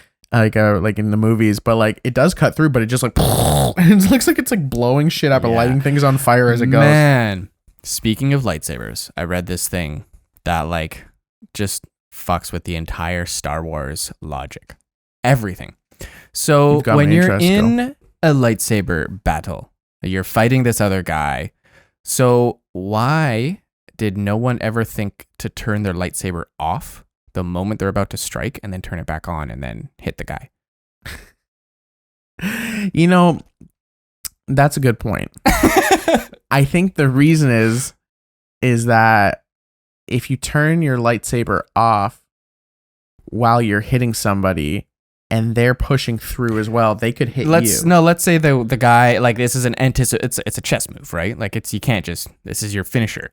in the movies, but like it does cut through, but it just like and it looks like it's like blowing shit up and lighting things on fire as it goes. Man, speaking of lightsabers, I read this thing that like just fucks with the entire Star Wars logic. Everything. So when you're in a lightsaber battle, you're fighting this other guy. So why did no one ever think to turn their lightsaber off the moment they're about to strike and then turn it back on and then hit the guy? You know, that's a good point. I think the reason is that if you turn your lightsaber off while you're hitting somebody and they're pushing through as well, they could hit you. No, let's say the guy, like this is it's a chess move, right? Like you can't just, this is your finisher.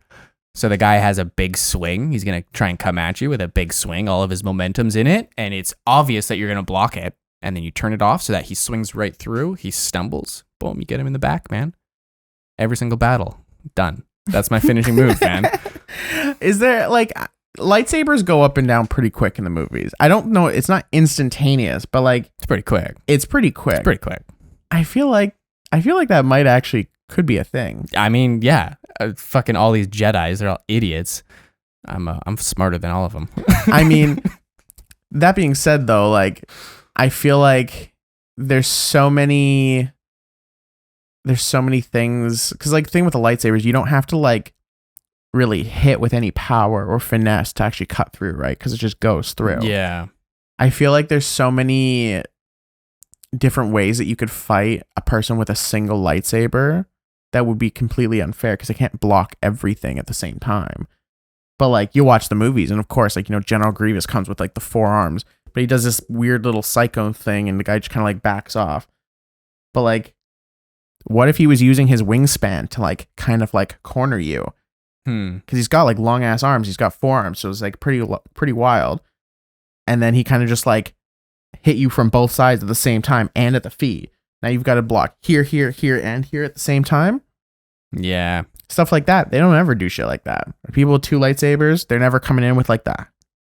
So the guy has a big swing. He's going to try and come at you with a big swing. All of his momentum's in it. And it's obvious that you're going to block it. And then you turn it off so that he swings right through. He stumbles. Boom, you get him in the back, man. Every single battle. Done. That's my finishing move, man. Is there like lightsabers go up and down pretty quick in the movies? I don't know. It's not instantaneous, but like it's pretty quick. It's pretty quick. It's pretty quick. I feel like that might actually could be a thing. I mean, yeah, fucking all these Jedis, they're all idiots. I'm smarter than all of them. I mean, that being said, though, like, I feel like there's so many things, because like the thing with the lightsabers, you don't have to like really hit with any power or finesse to actually cut through, right? Because it just goes through. Yeah. I feel like there's so many different ways that you could fight a person with a single lightsaber that would be completely unfair because they can't block everything at the same time. But like you watch the movies, and of course, like, you know, General Grievous comes with like the 4 arms, but he does this weird little psycho thing, and the guy just kind of like backs off. But like, what if he was using his wingspan to like kind of like corner you? Because he's got like long ass arms. He's got 4 arms, so it's like pretty wild. And then he kind of just like hit you from both sides at the same time and at the feet. Now you've got to block here, here, here, and here at the same time. Yeah. Stuff like that. They don't ever do shit like that. People with 2 lightsabers, they're never coming in with like that.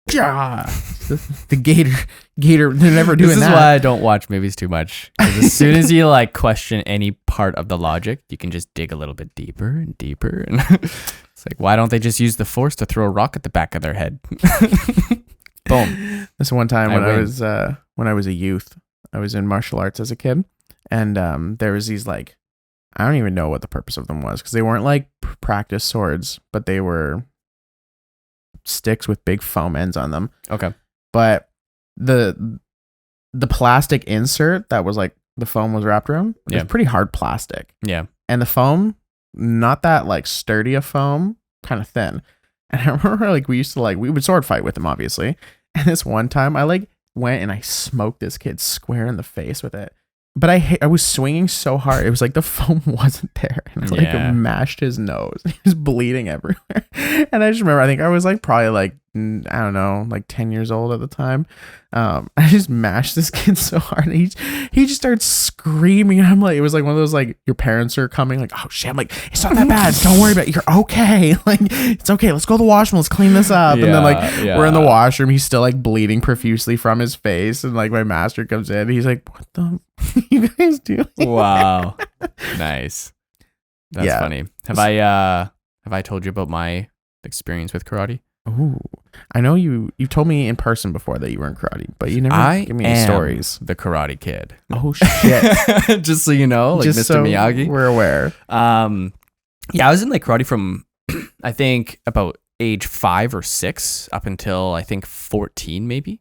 The gator, they're never doing that. This is why I don't watch movies too much. 'Cause as soon as you like question any part of the logic, you can just dig a little bit deeper and deeper. And it's like, why don't they just use the Force to throw a rock at the back of their head? Boom. This one time when I was a youth, I was in martial arts as a kid, and there was these like, I don't even know what the purpose of them was, because they weren't like practice swords, but they were sticks with big foam ends on them. Okay. But the plastic insert that was like the foam was wrapped around, it was pretty hard plastic. Yeah. And the foam, not that like sturdy a foam, kind of thin. And I remember like we would sword fight with them, obviously. And this one time I like went and I smoked this kid square in the face with it. But I was swinging so hard, it was like the foam wasn't there, and I like mashed his nose. He was bleeding everywhere, and I just remember, I think I was like probably like, I don't know, like 10 years old at the time. I just mashed this kid so hard, and he just started screaming, and I'm like, it was like one of those like your parents are coming, like, oh shit, I'm like, it's not that bad, don't worry about it, you're okay, like it's okay, let's go to the washroom, let's clean this up. And then like we're in the washroom, he's still like bleeding profusely from his face, and like my master comes in, he's like, what the you guys doing? Wow. Nice. That's funny. Have I told you about my experience with karate? Oh, I know you told me in person before that you were in karate, but you never give me any stories. The Karate Kid. Oh shit. Just so you know, like just Mr. so Miyagi. we're aware. Yeah, I was in like karate from I think about age 5 or 6 up until I think 14 maybe.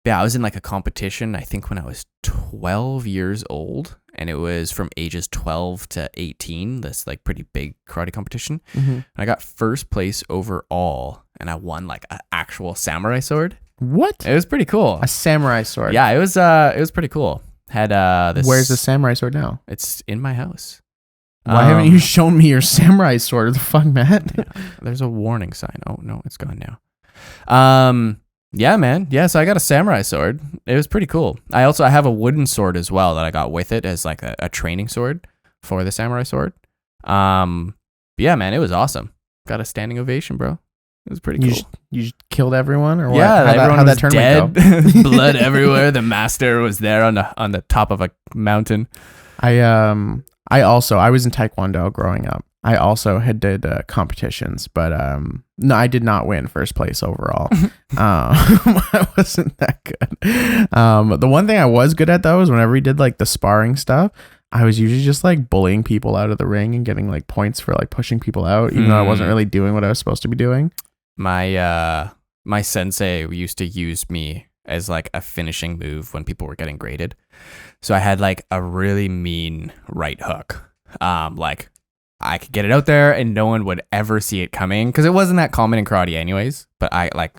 Yeah, I was in like a competition, I think when I was 12 years old, and it was from ages 12 to 18, this like pretty big karate competition. Mm-hmm. And I got first place overall, and I won like an actual samurai sword. What? It was pretty cool. A samurai sword? Yeah, it was pretty cool. Had this. Where's the samurai sword now? It's in my house. Why haven't you shown me your samurai sword? What the fuck, man? Yeah, there's a warning sign. Oh no, it's gone now. Yeah, man. Yeah, so I got a samurai sword. It was pretty cool. I have a wooden sword as well that I got with it as like a training sword for the samurai sword. Yeah, man, it was awesome. Got a standing ovation, bro. It was pretty cool. You just killed everyone, or what? Yeah, everyone was tournament dead. Blood everywhere. The master was there on the top of a mountain. I was in Taekwondo growing up. I also had did competitions, but no, I did not win first place overall. I wasn't that good. The one thing I was good at though is whenever we did like the sparring stuff, I was usually just like bullying people out of the ring and getting like points for like pushing people out, even though I wasn't really doing what I was supposed to be doing. My sensei used to use me as like a finishing move when people were getting graded. So I had like a really mean right hook. Like I could get it out there and no one would ever see it coming because it wasn't that common in karate anyways. But I like,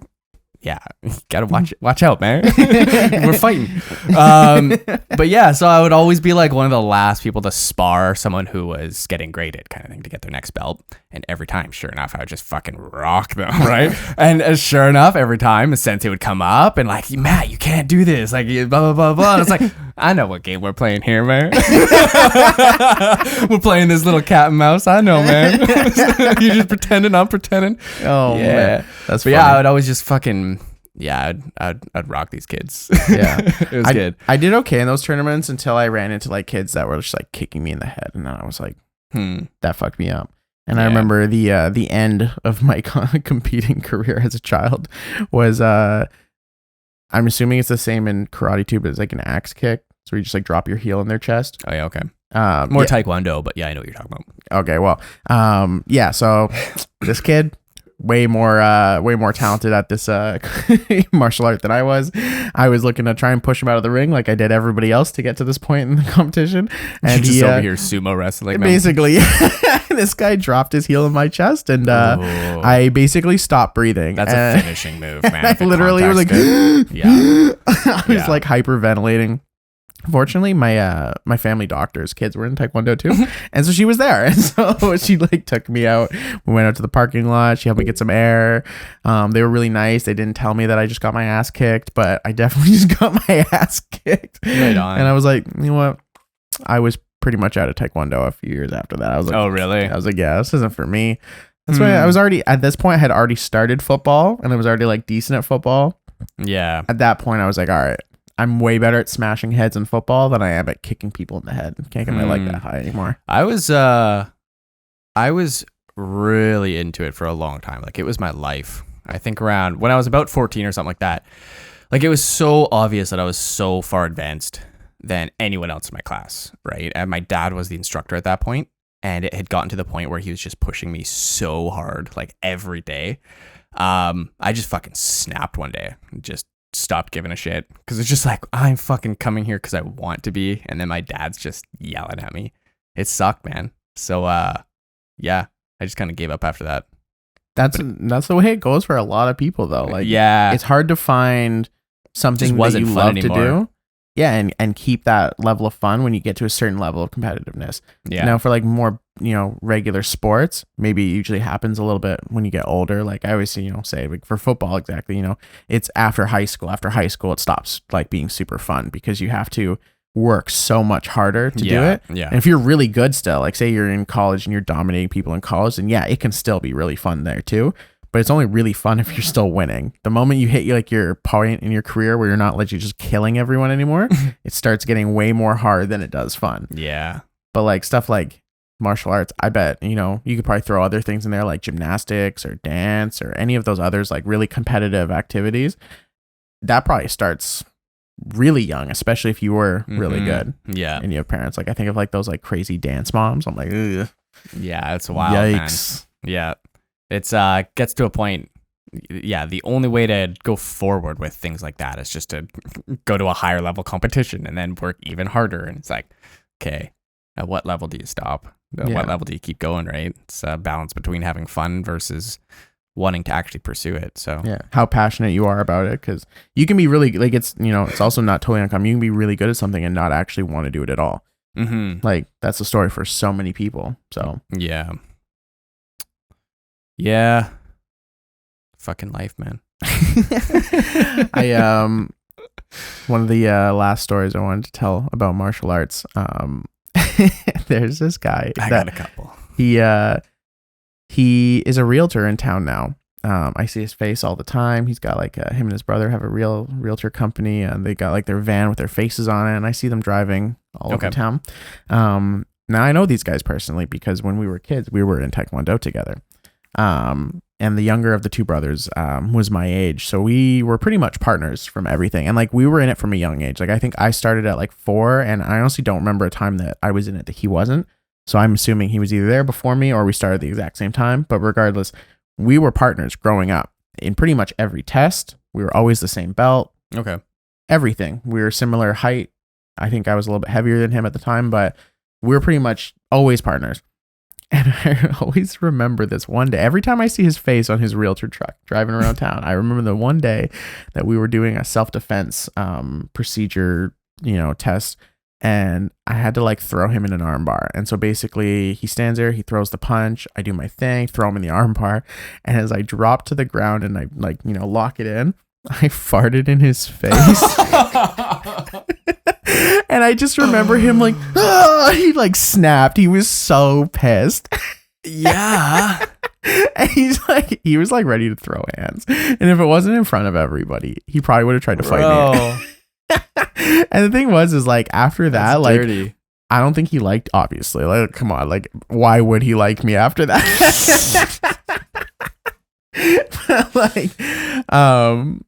yeah, you gotta watch out, man. We're fighting. But yeah, so I would always be like one of the last people to spar someone who was getting graded kind of thing to get their next belt. And every time, sure enough, I would just fucking rock them, right? And sure enough, every time a sensei would come up and like, Matt, you can't do this. Like, blah, blah, blah, blah. And it's like, I know what game we're playing here, man. We're playing this little cat and mouse. I know, man. You're just pretending I'm pretending. Oh, yeah. man. That's funny. Yeah, I would always just fucking Yeah, I'd rock these kids. Yeah. It was good. I did okay in those tournaments until I ran into like kids that were just like kicking me in the head, and then I was like, that fucked me up. And I remember the end of my competing career as a child was I'm assuming it's the same in karate too, but it's like an axe kick. So you just like drop your heel in their chest. Oh yeah, okay. More taekwondo, but yeah, I know what you're talking about. Okay, well, yeah. So this kid, way more talented at this martial art than I was. I was looking to try and push him out of the ring like I did everybody else to get to this point in the competition. And just over here sumo wrestling. Basically, this guy dropped his heel in my chest, and I basically stopped breathing. That's a finishing move, man. I literally was like, yeah. I was like hyperventilating. Fortunately, my family doctor's kids were in taekwondo too, and so she was there, and so she like took me out. We went out to the parking lot. She helped me get some air. They were really nice. They didn't tell me that I just got my ass kicked, but I definitely just got my ass kicked. Right on. And I was like, you know what? I was pretty much out of taekwondo a few years after that. I was like, oh really? I was like, yeah, this isn't for me. That's why I was already at this point. I had already started football, and I was already like decent at football. Yeah. At that point, I was like, all right. I'm way better at smashing heads in football than I am at kicking people in the head. Can't get my leg that high anymore. I was really into it for a long time. Like it was my life. I think around when I was about 14 or something like that. Like it was so obvious that I was so far advanced than anyone else in my class, right? And my dad was the instructor at that point, and it had gotten to the point where he was just pushing me so hard, like every day. I just fucking snapped one day and just stopped giving a shit because it's just like I'm fucking coming here because I want to be, and then my dad's just yelling at me. It sucked, man. So yeah, I just kind of gave up after that. That's the way it goes for a lot of people though. Like yeah, it's hard to find something that you love to do. Yeah, and keep that level of fun when you get to a certain level of competitiveness. Yeah. Now for like more, regular sports, maybe it usually happens a little bit when you get older. Like I always, say like for football, exactly, it's after high school. After high school, it stops like being super fun because you have to work so much harder to do it. Yeah. And if you're really good still, like say you're in college and you're dominating people in college, then yeah, it can still be really fun there too. But it's only really fun if you're still winning. The moment you hit your point in your career where you're not like you're just killing everyone anymore, it starts getting way more hard than it does fun. Yeah. But like stuff like martial arts, I bet, you could probably throw other things in there like gymnastics or dance or any of those others like really competitive activities. That probably starts really young, especially if you were really good. Yeah. And you have parents. Like I think of like those like crazy dance moms. I'm like, ugh. Yeah, it's wild. Yikes. Man. Yeah. It's gets to a point. Yeah, the only way to go forward with things like that is just to go to a higher level competition and then work even harder. And it's like, okay, at what level do you stop? At what level do you keep going? Right? It's a balance between having fun versus wanting to actually pursue it. So yeah, how passionate you are about it, because you can be really like it's it's also not totally uncommon. You can be really good at something and not actually want to do it at all. Mm-hmm. Like that's the story for so many people. So yeah. Yeah. Fucking life, man. One of the last stories I wanted to tell about martial arts. There's this guy. I got a couple. He is a realtor in town now. I see his face all the time. He's got like him and his brother have a realtor company, and they got like their van with their faces on it, and I see them driving all over town. Now I know these guys personally because when we were kids, we were in Taekwondo together. And the younger of the two brothers was my age, so we were pretty much partners from everything, and like we were in it from a young age. Like I think I started at like 4, and I honestly don't remember a time that I was in it that he wasn't. So I'm assuming he was either there before me or we started at the exact same time. But regardless, we were partners growing up in pretty much every test. We were always the same belt. Okay. Everything. We were similar height. I think I was a little bit heavier than him at the time, but we were pretty much always partners. And I always remember this one day. Every time I see his face on his realtor truck driving around town, I remember the one day that we were doing a self-defense procedure, test. And I had to like throw him in an arm bar. And so basically he stands there, he throws the punch, I do my thing, throw him in the arm bar. And as I drop to the ground and I like, lock it in, I farted in his face. And I just remember him like, he like snapped. He was so pissed. Yeah. And he was like ready to throw hands. And if it wasn't in front of everybody, he probably would have tried to fight me. And the thing was, is like after that, That's like dirty. I don't think he liked, obviously. Like, come on, like why would he like me after that? Like,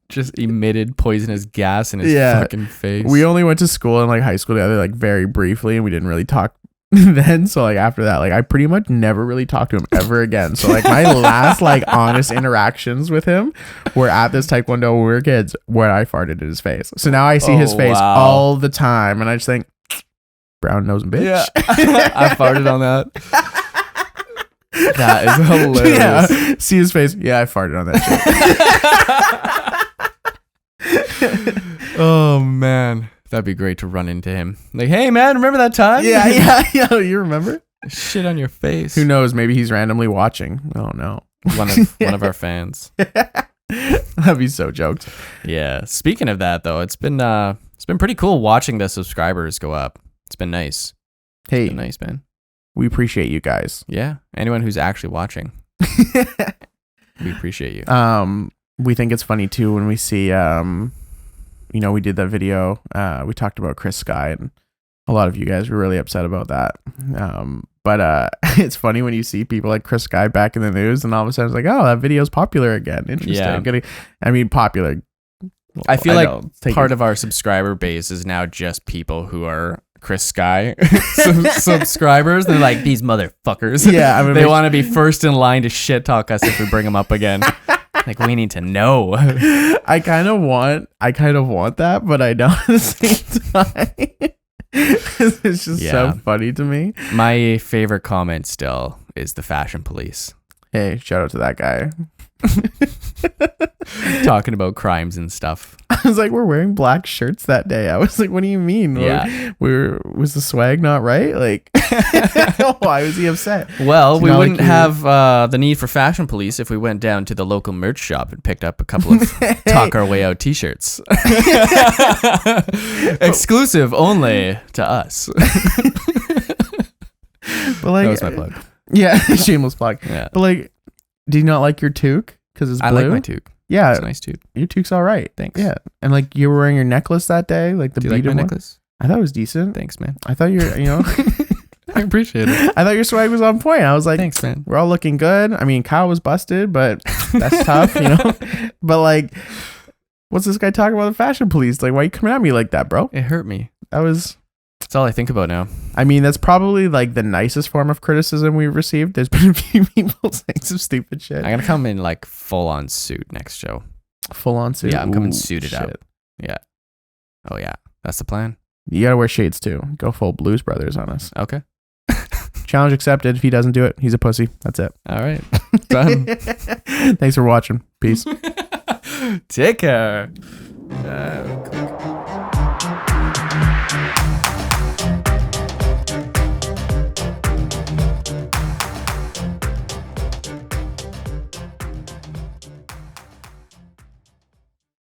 Just emitted poisonous gas in his Yeah. fucking face. we only went to school and like high school together, like very briefly, and we didn't really talk then. So like after that, like I pretty much never really talked to him ever again. So like my last like honest interactions with him were at this taekwondo when we were kids, where I farted in his face. So now I see his Oh, face wow. all the time, and I just think, brown nose bitch. Yeah. I farted on that. That is hilarious. Yeah, see his face. Yeah, I farted on that shit. Oh man, that'd be great to run into him. Like, hey man, remember that time? yeah. You remember? Shit on your face. Who knows? Maybe he's randomly watching. Oh no. One of our fans. That'd be so joked. Yeah. Speaking of that though, it's been pretty cool watching the subscribers go up. It's been nice. Hey, It's been nice, man. we appreciate you guys. Yeah. Anyone who's actually watching, we appreciate you. We think it's funny too when we see we did that video. We talked about Chris Sky, and a lot of you guys were really upset about that. But it's funny when you see people like Chris Sky back in the news, and all of a sudden it's like, oh, that video's popular again. Interesting. Yeah. Popular. I feel like Take part it. of our subscriber base is now just people who are Chris Sky subscribers. They're like, these motherfuckers. Yeah, I mean, they want to be first in line to shit talk us if we bring them up again. Like, we need to know. I kind of want that, but I don't at the same time. It's just Yeah. so funny to me. My favorite comment still is the fashion police Hey, shout out to that guy. talking about crimes and stuff. I was like, we're wearing black shirts that day. I was like, what do you mean? Yeah. Was the swag not right? Like, why was he upset? Well, It's we not wouldn't like you- have the need for fashion police if we went down to the local merch shop and picked up a couple of Talk Our Way Out t-shirts. Exclusive only to us. But like, That was my plug. Yeah, shameless plug. Yeah. But like, do you not like your toque? Because it's blue. I like my toque. Yeah, It's a nice toque. your toque's all right. Thanks. Yeah, and like you were wearing your necklace that day, like the Do you like beaded my one. necklace? I thought it was decent. Thanks, man. I thought I appreciate it. I thought your swag was on point. I was like, Thanks, man. we're all looking good. I mean, Kyle was busted, but that's tough, But like, what's this guy talking about the fashion police? Like, why are you coming at me like that, bro? It hurt me. That's all I think about now. I mean, that's probably like the nicest form of criticism we've received. There's been a few people saying some stupid shit. I'm gonna come in like full on suit next show. Full on suit. Yeah, I'm coming Ooh, suited up. shit. Yeah. Oh yeah, that's the plan. You gotta wear shades too. Go full Blues Brothers on us. Okay. Challenge accepted. If he doesn't do it, he's a pussy. That's it. All right. Done. Thanks for watching. Peace. Take care.